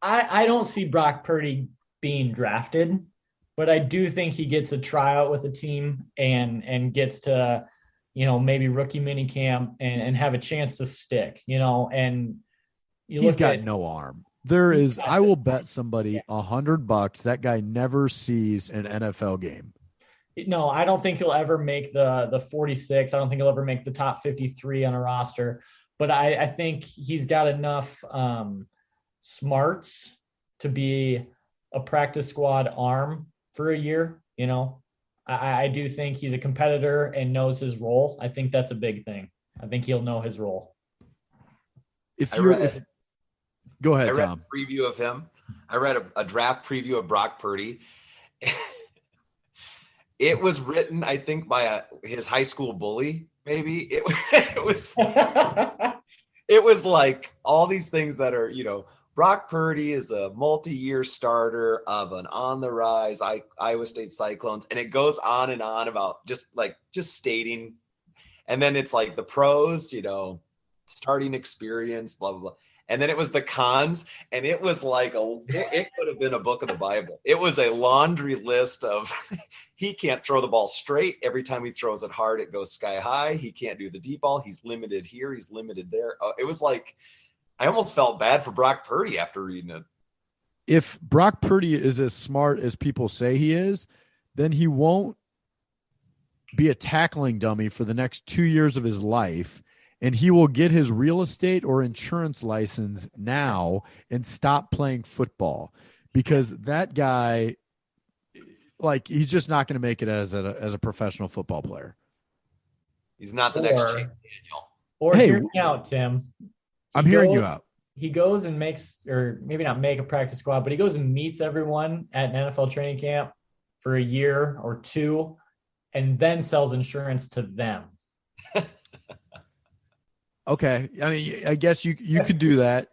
I don't see Brock Purdy being drafted, but I do think he gets a tryout with a team and gets to, maybe rookie mini camp and have a chance to stick, and he's got no arm. I will bet somebody $100 that guy never sees an NFL game. No, I don't think he'll ever make the 46. I don't think he'll ever make the top 53 on a roster, but I think he's got enough smarts to be a practice squad arm for a year. I do think he's a competitor and knows his role. I think that's a big thing. I think he'll know his role. Go ahead, I read Tom. A preview of him. I read a draft preview of Brock Purdy. It was written, I think, by his high school bully. Maybe it was. It was like all these things that are, Brock Purdy is a multi-year starter of an on-the-rise Iowa State Cyclones, and it goes on and on about just stating, and then it's like the pros, starting experience, blah blah blah. And then it was the cons, and it was like it could have been a book of the Bible. It was a laundry list of he can't throw the ball straight. Every time he throws it hard, it goes sky high. He can't do the deep ball. He's limited here. He's limited there. It was like I almost felt bad for Brock Purdy after reading it. If Brock Purdy is as smart as people say he is, then he won't be a tackling dummy for the next 2 years of his life. And he will get his real estate or insurance license now and stop playing football, because that guy, like, he's just not going to make it as a professional football player. He's not the next Chase Daniel. Or hey, hear me out, Tim. I'm hearing you out. He goes and makes, or maybe not make a practice squad, but he goes and meets everyone at an NFL training camp for a year or two and then sells insurance to them. Okay. I mean, I guess you could do that.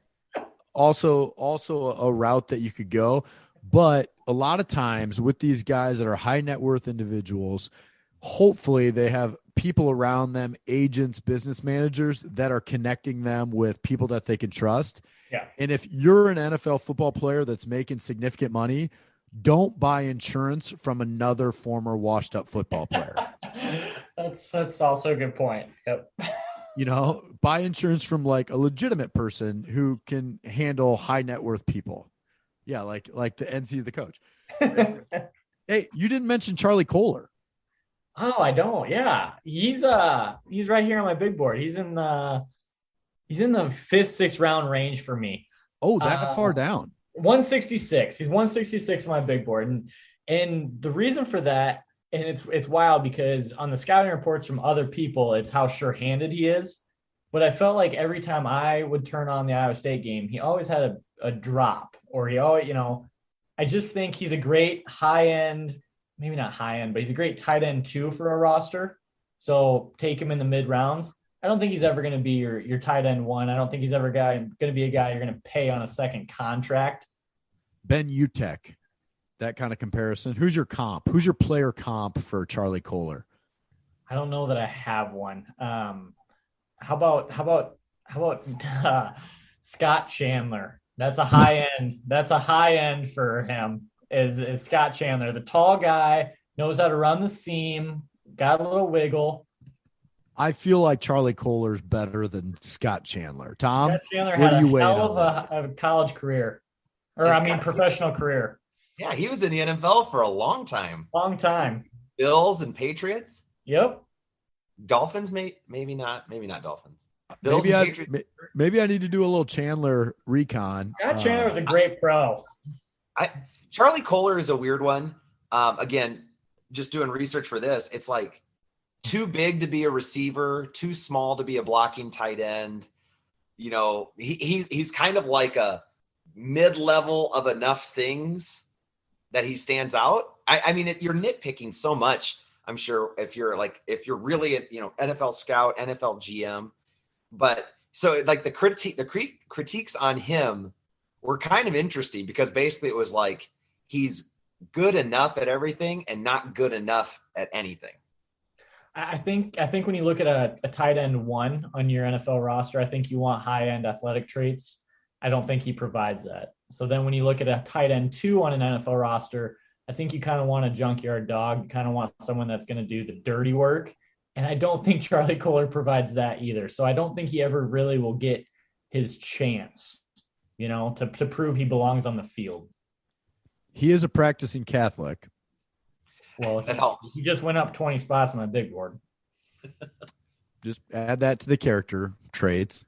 Also a route that you could go. But a lot of times with these guys that are high net worth individuals, hopefully they have people around them, agents, business managers that are connecting them with people that they can trust. Yeah. And if you're an NFL football player that's making significant money, don't buy insurance from another former washed up football player. That's also a good point. Yep. You know, buy insurance from like a legitimate person who can handle high net worth people. Yeah, like the NC the coach. Hey, you didn't mention Charlie Kohler. Oh, I don't. Yeah, he's right here on my big board. He's in the 5th, 6th round range for me. Oh, that far down. 166. He's 166 on my big board, and the reason for that. And it's wild because on the scouting reports from other people, it's how sure-handed he is. But I felt like every time I would turn on the Iowa State game, he always had a drop, or he always, I just think he's a great high-end, maybe not high-end, but he's a great tight end too for a roster. So take him in the mid-rounds. I don't think he's ever going to be your tight end one. I don't think he's ever going to be a guy you're going to pay on a second contract. Ben Utek. That kind of comparison. Who's your comp? Who's your player comp for Charlie Kohler? I don't know that I have one. How about Scott Chandler? That's a high end. That's a high end for him. Is Scott Chandler, the tall guy, knows how to run the seam, got a little wiggle. I feel like Charlie Kohler's better than Scott Chandler. Tom, Scott Chandler where had do you a weigh hell on of a college career, professional career. Yeah, he was in the NFL for a long time. Long time. Bills and Patriots. Yep. Dolphins, maybe not Dolphins. Bills and Patriots. Maybe I need to do a little Chandler recon. Scott Chandler was a great pro. Charlie Kohler is a weird one. Again, just doing research for this, it's like too big to be a receiver, too small to be a blocking tight end. He's kind of like a mid-level of enough things that he stands out. I mean, you're nitpicking so much. I'm sure if you're really a, NFL scout, NFL GM, but so like the critiques on him were kind of interesting because basically it was like, he's good enough at everything and not good enough at anything. I think when you look at a tight end one on your NFL roster, I think you want high end athletic traits. I don't think he provides that. So then when you look at a tight end two on an NFL roster, I think you kind of want a junkyard dog. You kind of want someone that's going to do the dirty work. And I don't think Charlie Kohler provides that either. So I don't think he ever really will get his chance, to prove he belongs on the field. He is a practicing Catholic. Well, that helps. He just went up 20 spots on my big board. Just add that to the character traits.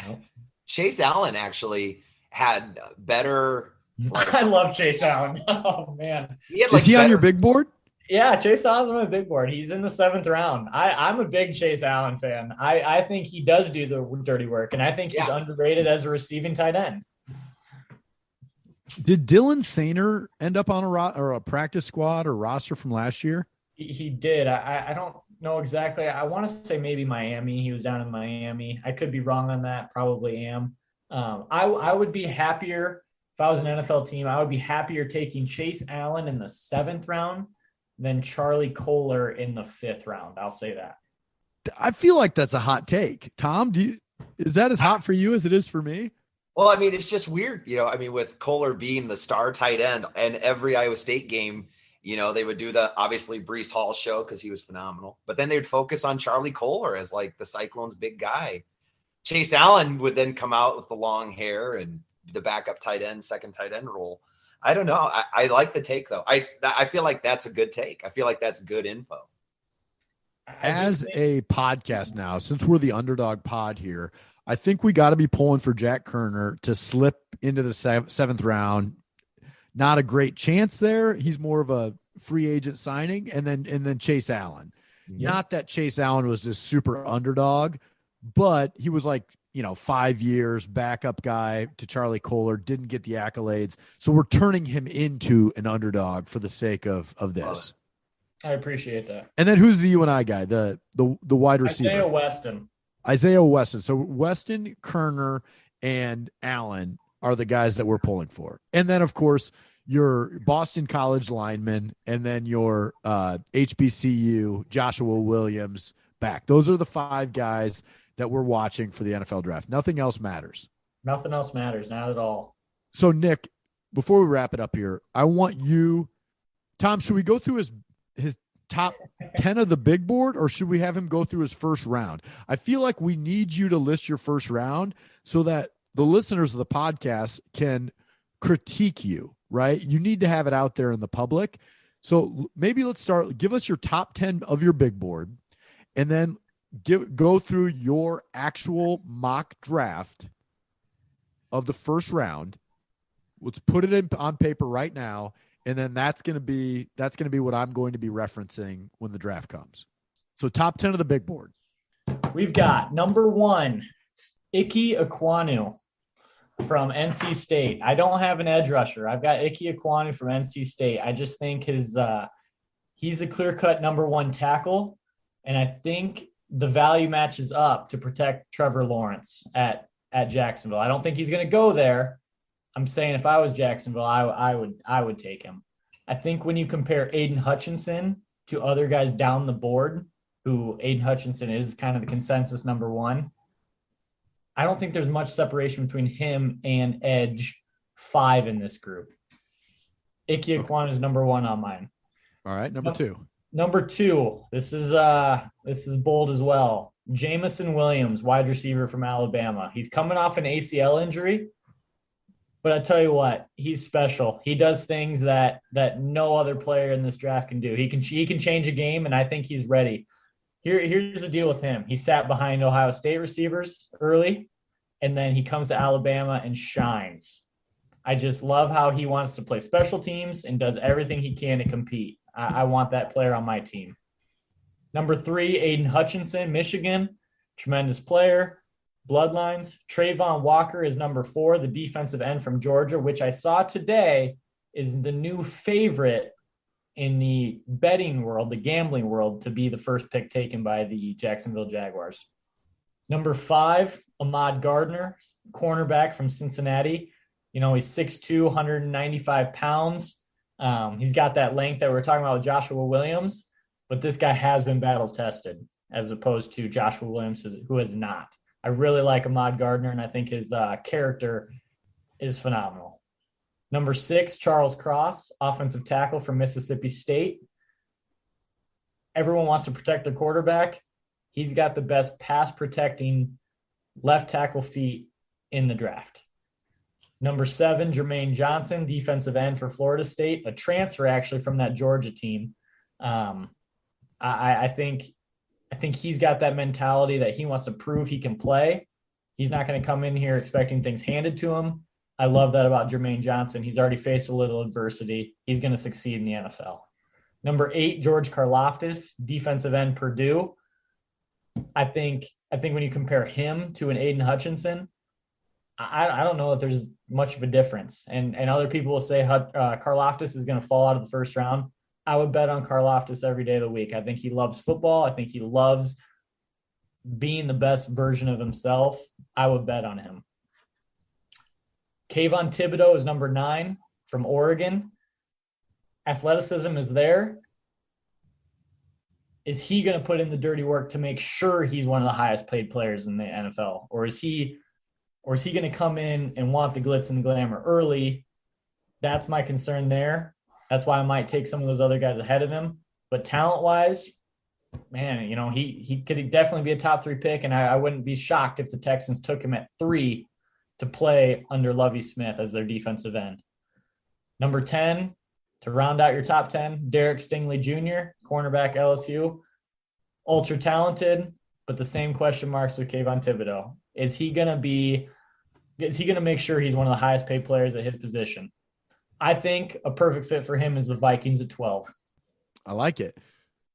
Nope. Chase Allen actually had better. I love Chase Allen. Oh man, is he on your big board? Yeah, Chase Allen's on my big board. He's in the 7th round. I'm a big Chase Allen fan. I think he does do the dirty work, and I think he's underrated as a receiving tight end. Did Dylan Sainer end up on a practice squad or roster from last year? He did. I don't know exactly. I want to say maybe Miami. He was down in Miami. I could be wrong on that. Probably am. I would be happier if I was an NFL team. I would be happier taking Chase Allen in the 7th round than Charlie Kohler in the 5th round. I'll say that. I feel like that's a hot take. Tom, is that as hot for you as it is for me? Well, I mean, it's just weird, with Kohler being the star tight end and every Iowa State game, they would do the obviously Breece Hall show because he was phenomenal, but then they'd focus on Charlie Kohler as like the Cyclones' big guy. Chase Allen would then come out with the long hair and the backup tight end, second tight end role. I don't know. I like the take though. I feel like that's a good take. I feel like that's good info. As a podcast now, since we're the Underdog pod here, I think we got to be pulling for Jack Kerner to slip into the seventh round. Not a great chance there. He's more of a free agent signing, and then Chase Allen. Yeah. Not that Chase Allen was this super underdog, but he was like 5 years backup guy to Charlie Kohler, didn't get the accolades. So we're turning him into an underdog for the sake of this. I appreciate that. And then who's the UNI guy, the wide receiver? Isaiah Weston. So Weston, Kerner, and Allen are the guys that we're pulling for. And then, of course, your Boston College lineman, and then your HBCU, Joshua Williams back. Those are the 5 guys that we're watching for the NFL draft. Nothing else matters. Nothing else matters, not at all. So, Nick, before we wrap it up here, I want you, Tom, should we go through his top 10 of the big board, or should we have him go through his first round? I feel like we need you to list your first round so that the listeners of the podcast can critique you, right? You need to have it out there in the public. So maybe let's start, give us your top 10 of your big board, and then go through your actual mock draft of the first round. Let's put it on paper right now. And then that's going to be what I'm going to be referencing when the draft comes. So top 10 of the big board. We've got number 1, Ike Ekwonu from NC State. I don't have an edge rusher. I've got Ike Ekwonu from NC State. I just think he's a clear-cut number 1 tackle, and I think the value matches up to protect Trevor Lawrence at Jacksonville. I don't think he's going to go there. I'm saying if I was Jacksonville, I would take him. I think when you compare Aiden Hutchinson to other guys down the board, who Aiden Hutchinson is kind of the consensus number 1, I don't think there's much separation between him and edge 5 in this group. Ike Ekwonu is number 1 on mine. All right, number 2. Number 2, this is bold as well. Jamison Williams, wide receiver from Alabama. He's coming off an ACL injury. But I tell you what, he's special. He does things that no other player in this draft can do. He can change a game, and I think he's ready. Here's the deal with him. He sat behind Ohio State receivers early, and then he comes to Alabama and shines. I just love how he wants to play special teams and does everything he can to compete. I want that player on my team. Number 3, Aiden Hutchinson, Michigan, tremendous player. Bloodlines. Trayvon Walker is number 4, the defensive end from Georgia, which I saw today is the new favorite in the betting world, the gambling world, to be the first pick taken by the Jacksonville Jaguars. Number 5, Ahmad Gardner, cornerback from Cincinnati. He's 6'2", 195 pounds. He's got that length that we were talking about with Joshua Williams, but this guy has been battle tested as opposed to Joshua Williams, who has not. I really like Ahmad Gardner, and I think his character is phenomenal. Number 6, Charles Cross, offensive tackle from Mississippi State. Everyone wants to protect their quarterback. He's got the best pass-protecting left tackle feet in the draft. Number 7, Jermaine Johnson, defensive end for Florida State, a transfer actually from that Georgia team. I think he's got that mentality that he wants to prove he can play. He's not going to come in here expecting things handed to him. I love that about Jermaine Johnson. He's already faced a little adversity. He's going to succeed in the NFL. Number 8, George Karloftis, defensive end, Purdue. I think when you compare him to an Aiden Hutchinson, I don't know if there's much of a difference. And other people will say Karloftis is going to fall out of the first round. I would bet on Carloftus every day of the week. I think he loves football. I think he loves being the best version of himself. I would bet on him. Kayvon Thibodeau is number 9 from Oregon. Athleticism is there. Is he going to put in the dirty work to make sure he's one of the highest paid players in the NFL? Or is he or is he going to come in and want the glitz and the glamour early? That's my concern there. That's why I might take some of those other guys ahead of him. But talent-wise, man, he could definitely be a top 3 pick, and I wouldn't be shocked if the Texans took him at 3 to play under Lovie Smith as their defensive end. Number 10, to round out your top 10, Derek Stingley Jr., cornerback LSU. Ultra talented, but the same question marks with Kayvon Thibodeau. Is he going to make sure he's one of the highest paid players at his position? I think a perfect fit for him is the Vikings at 12. I like it.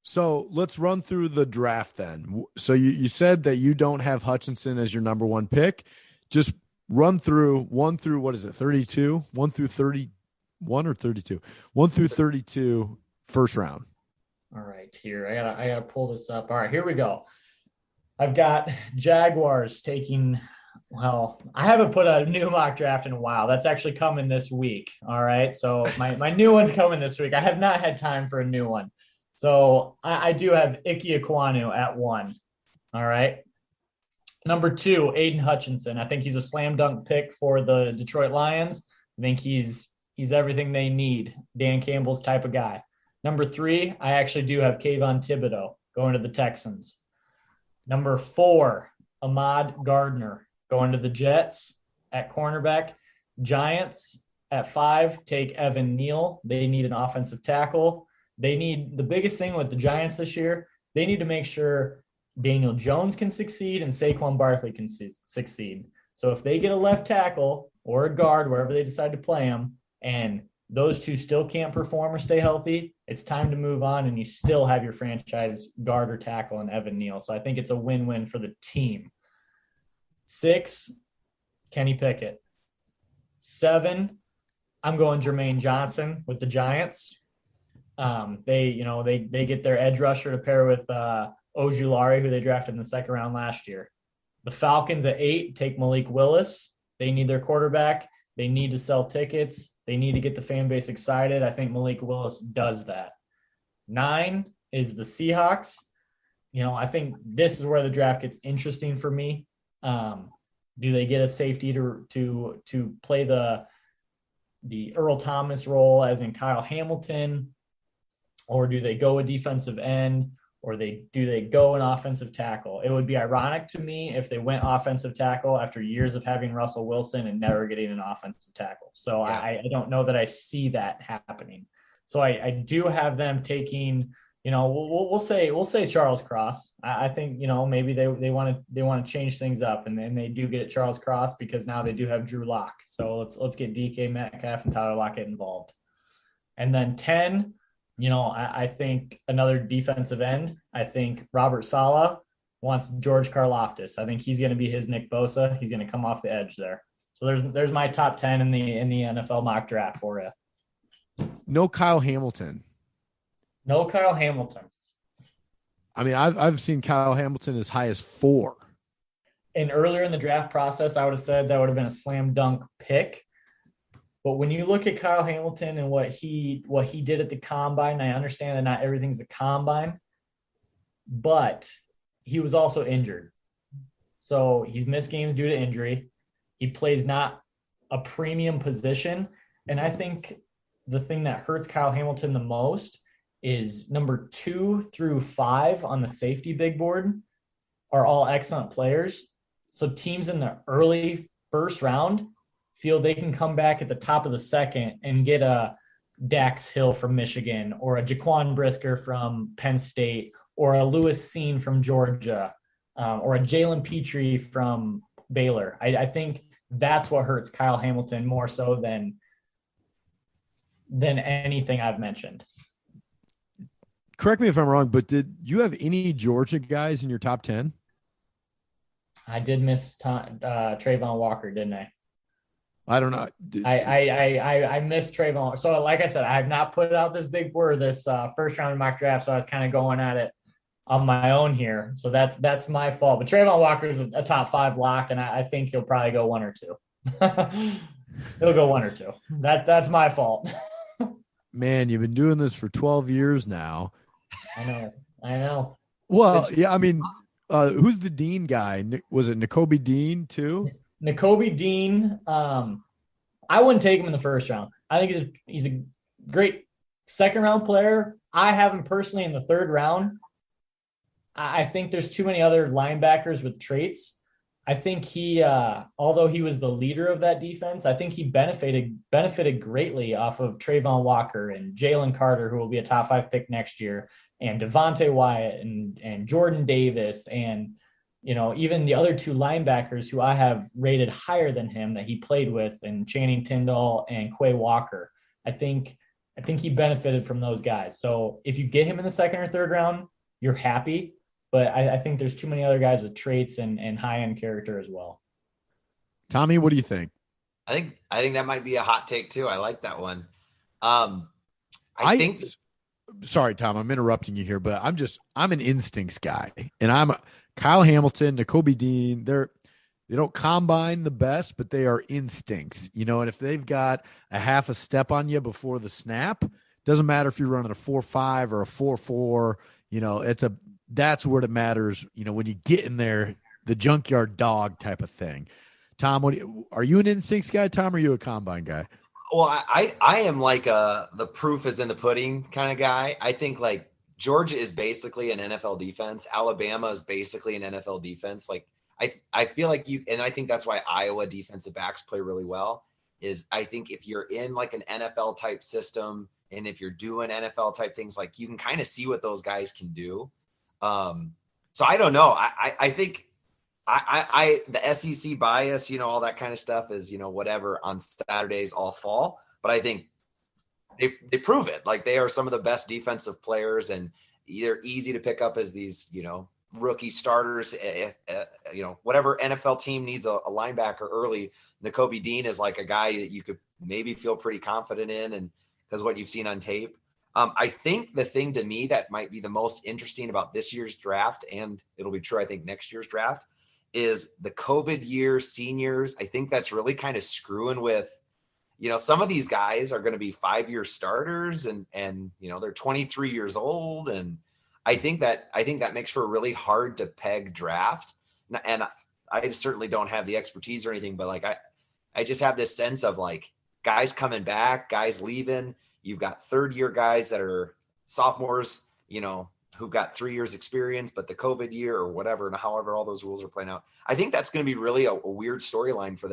So let's run through the draft then. So you said that you don't have Hutchinson as your number 1 pick. Just run through 1 through, what is it, 32? 1 through 31 or 32? 1 through 32 first round. All right, here. I gotta pull this up. All right, here we go. I've got Jaguars taking, well, I haven't put a new mock draft in a while. That's actually coming this week. All right. So my new one's coming this week. I have not had time for a new one. So I do have Ike Ekwonu at 1. All right. Number 2, Aiden Hutchinson. I think he's a slam dunk pick for the Detroit Lions. I think he's everything they need. Dan Campbell's type of guy. Number 3, I actually do have Kayvon Thibodeau going to the Texans. Number 4, Ahmad Gardner going to the Jets at cornerback. Giants at 5 take Evan Neal. They need an offensive tackle. The biggest thing with the Giants this year, they need to make sure Daniel Jones can succeed and Saquon Barkley can succeed. So if they get a left tackle or a guard, wherever they decide to play him, and those two still can't perform or stay healthy, it's time to move on, and you still have your franchise guard or tackle in Evan Neal. So I think it's a win-win for the team. 6, Kenny Pickett. 7, I'm going Jermaine Johnson with the Giants. They get their edge rusher to pair with Ojulari, who they drafted in the 2nd round last year. The Falcons at 8 take Malik Willis. They need their quarterback. They need to sell tickets. They need to get the fan base excited. I think Malik Willis does that. 9 is the Seahawks. I think this is where the draft gets interesting for me. Do they get a safety to play the Earl Thomas role, as in Kyle Hamilton, or do they go a defensive end, or do they go an offensive tackle? It would be ironic to me if they went offensive tackle after years of having Russell Wilson and never getting an offensive tackle. So yeah. I don't know that I see that happening. So I do have them taking, we'll say Charles Cross. I think, maybe they want to change things up, and then they do get Charles Cross because now they do have Drew Lock. So let's get DK Metcalf and Tyler Lockett involved. And then 10, I think another defensive end. I think Robert Saleh wants George Karloftis. I think he's going to be his Nick Bosa. He's going to come off the edge there. So there's my top 10 in the NFL mock draft for you. No Kyle Hamilton. No Kyle Hamilton. I mean, I've seen Kyle Hamilton as high as 4. And earlier in the draft process, I would have said that would have been a slam dunk pick. But when you look at Kyle Hamilton and what he did at the combine, I understand that not everything's the combine, but he was also injured. So he's missed games due to injury. He plays not a premium position. And I think the thing that hurts Kyle Hamilton the most is number 2 through 5 on the safety big board are all excellent players. So teams in the early first round feel they can come back at the top of the 2nd and get a Dax Hill from Michigan, or a Jaquan Brisker from Penn State, or a Lewis Cine from Georgia, or a Jalen Petrie from Baylor. I think that's what hurts Kyle Hamilton more so than anything I've mentioned. Correct me if I'm wrong, but did you have any Georgia guys in your top 10? I did miss Trayvon Walker, didn't I? I don't know. I missed Trayvon. So like I said, I have not put out this big word, this first round mock draft. So I was kind of going at it on my own here. So that's my fault. But Trayvon Walker is a top 5 lock, and I think he'll probably go 1 or 2. He'll go 1 or 2. That's my fault. Man, you've been doing this for 12 years now. I know. Well, yeah, I mean, who's the Dean guy? Was it N'Kobe Dean too? Nakobe Dean, I wouldn't take him in the first round. I think he's a great second round player. I have him personally in the third round. I think there's too many other linebackers with traits. I think he, although he was the leader of that defense, I think he benefited greatly off of Trayvon Walker and Jalen Carter, who will be a top 5 pick next year, and Devontae Wyatt and Jordan Davis, and even the other 2 linebackers who I have rated higher than him that he played with, and Channing Tindall and Quay Walker. I think he benefited from those guys. So if you get him in the second or third round, you're happy. But I think there's too many other guys with traits and high-end character as well. Tommy, what do you think? I think that might be a hot take too. I like that one. Sorry, Tom, I'm interrupting you here, but I'm an instincts guy, and I'm Kyle Hamilton, Nakobe Dean. They don't combine the best, but they are instincts, and if they've got a half a step on you before the snap, doesn't matter if you're running a 4.5 or a 4.4, that's where it matters, when you get in there, the junkyard dog type of thing. Tom, are you an instincts guy, Tom, or are you a combine guy? Well, I am like the proof is in the pudding kind of guy. I think like Georgia is basically an NFL defense. Alabama is basically an NFL defense. Like I feel like and I think that's why Iowa defensive backs play really well, is I think if you're in like an NFL type system and if you're doing NFL type things, like you can kind of see what those guys can do. So I don't know. I think the SEC bias, all that kind of stuff is, whatever on Saturdays all fall, but I think they prove it. Like they are some of the best defensive players, and they're easy to pick up as these, rookie starters. Whatever NFL team needs a linebacker early, Nakobe Dean is like a guy that you could maybe feel pretty confident in, and because what you've seen on tape. I think the thing to me that might be the most interesting about this year's draft, and it'll be true, I think, next year's draft, is the COVID year seniors. I think that's really kind of screwing with, some of these guys are going to be 5-year starters and they're 23 years old. And I think that makes for a really hard to peg draft. And I certainly don't have the expertise or anything, but like, I just have this sense of like guys coming back, guys leaving. You've got 3rd-year guys that are sophomores, who've got 3 years experience, but the COVID year or whatever, and however all those rules are playing out. I think that's going to be really a weird storyline for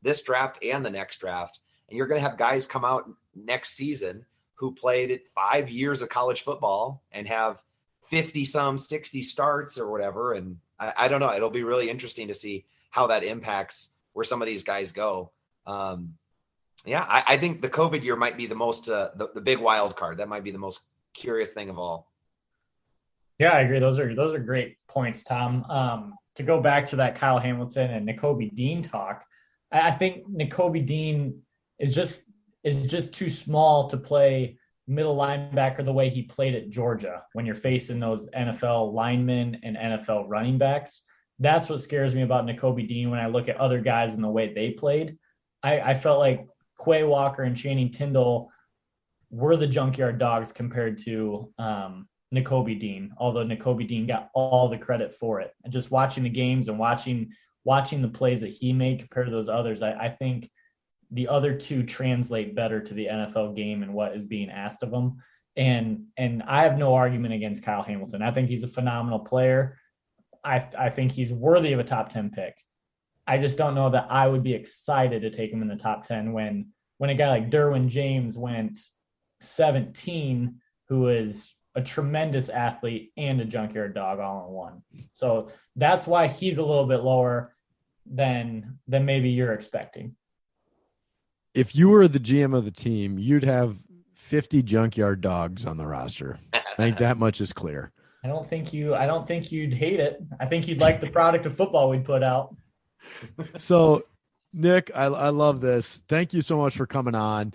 this draft and the next draft. And you're going to have guys come out next season who played 5 years of college football and have 60 starts or whatever. And I don't know. It'll be really interesting to see how that impacts where some of these guys go. I think the COVID year might be the most, the big wild card. That might be the most curious thing of all. Yeah, I agree. Those are great points, Tom. To go back to that Kyle Hamilton and Nakobe Dean talk, I think Nakobe Dean is just too small to play middle linebacker the way he played at Georgia when you're facing those NFL linemen and NFL running backs. That's what scares me about Nakobe Dean when I look at other guys and the way they played. I felt like Quay Walker and Channing Tindall were the junkyard dogs compared to Nakobe Dean, although Nakobe Dean got all the credit for it. And just watching the games and watching the plays that he made compared to those others, I think the other 2 translate better to the NFL game and what is being asked of them. And I have no argument against Kyle Hamilton. I think he's a phenomenal player. I think he's worthy of a top 10 pick. I just don't know that I would be excited to take him in the top 10 when a guy like Derwin James went 17, who is a tremendous athlete and a junkyard dog all in one. So that's why he's a little bit lower than maybe you're expecting. If you were the GM of the team, you'd have 50 junkyard dogs on the roster. I think that much is clear. I don't think you'd hate it. I think you'd like the product of football we'd put out. So, Nick, I love this. Thank you so much for coming on.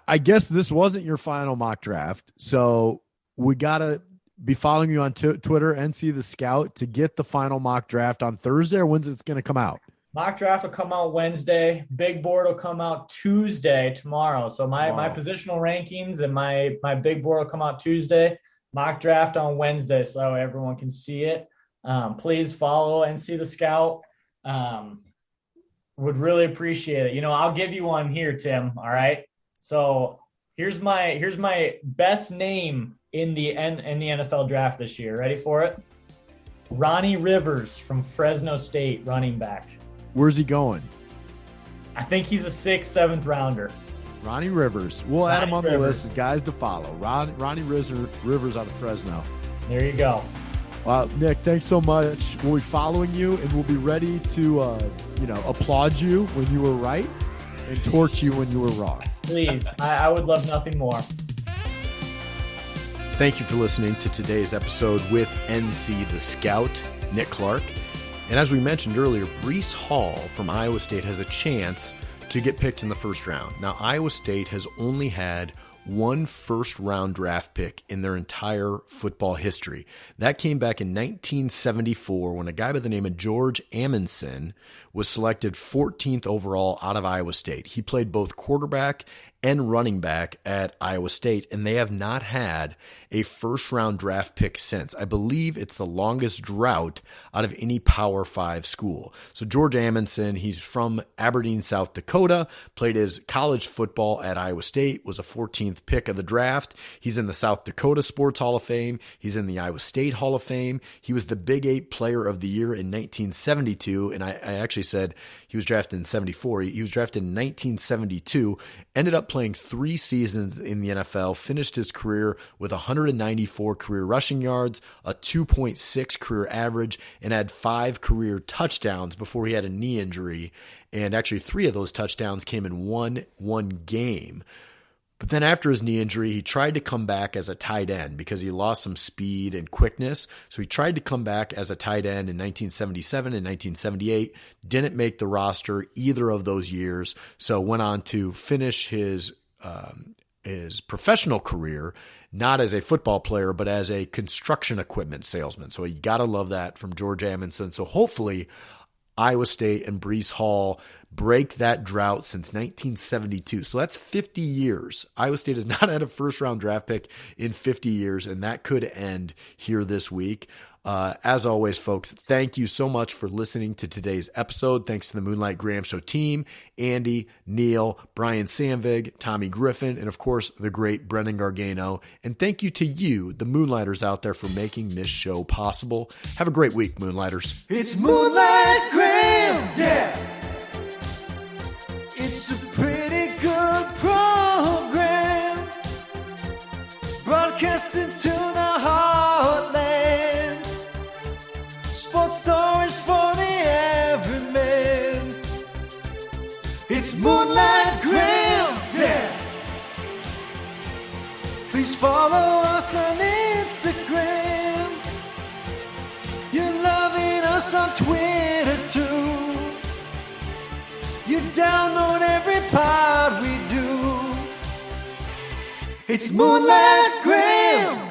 I guess this wasn't your final mock draft, so we got to be following you on Twitter, NCtheScout, to get the final mock draft on Thursday, or when's it's going to come out? Mock draft will come out Wednesday. Big board will come out Tuesday, tomorrow. So my positional rankings and my big board will come out Tuesday. Mock draft on Wednesday, so everyone can see it. Please follow NCtheScout. Would really appreciate it. I'll give you one here, Tim. All right. So here's my best name in the NFL draft this year. Ready for it? Ronnie Rivers from Fresno State, running back. Where's he going? I think he's a 6th, 7th rounder. Ronnie Rivers. We'll add him on the Rivers. list of guys to follow. Ronnie Rivers out of Fresno. There you go. Nick, thanks so much. We'll be following you, and we'll be ready to, applaud you when you were right and torch you when you were wrong. Please. I would love nothing more. Thank you for listening to today's episode with NCtheScout, Nick Clark. And as we mentioned earlier, Breece Hall from Iowa State has a chance to get picked in the first round. Now, Iowa State has only had one first-round draft pick in their entire football history. That came back in 1974 when a guy by the name of George Amundsen was selected 14th overall out of Iowa State. He played both quarterback and running back at Iowa State, and they have not had a first-round draft pick since. I believe it's the longest drought out of any Power 5 school. So George Amundsen, he's from Aberdeen, South Dakota, played his college football at Iowa State, was a 14th pick of the draft. He's in the South Dakota Sports Hall of Fame. He's in the Iowa State Hall of Fame. He was the Big 8 Player of the Year in 1972, and I actually said he was drafted in 74. He was drafted in 1972, ended up playing 3 seasons in the NFL, finished his career with 194 career rushing yards, a 2.6 career average, and had 5 career touchdowns before he had a knee injury. And actually 3 of those touchdowns came in one game. But then after his knee injury, he tried to come back as a tight end because he lost some speed and quickness. So he tried to come back as a tight end in 1977 and 1978, didn't make the roster either of those years. So went on to finish his professional career, not as a football player, but as a construction equipment salesman. So you got to love that from George Amundsen. So hopefully Iowa State and Breece Hall break that drought since 1972. So that's 50 years. Iowa State has not had a first-round draft pick in 50 years, and that could end here this week. As always, folks, thank you so much for listening to today's episode. Thanks to the Moonlight Graham Show team, Andy, Neil, Brian Samvig, Tommy Griffin, and of course, the great Brendan Gargano. And thank you to you, the Moonlighters out there, for making this show possible. Have a great week, Moonlighters. It's Moonlight Graham, yeah. It's a pretty good program, broadcasting to the heartland. Sports stories for the everyman. It's Moonlight Graham, yeah. Please follow us on Instagram. You're loving us on Twitter too. You download every pod we do. It's Moonlight Graham.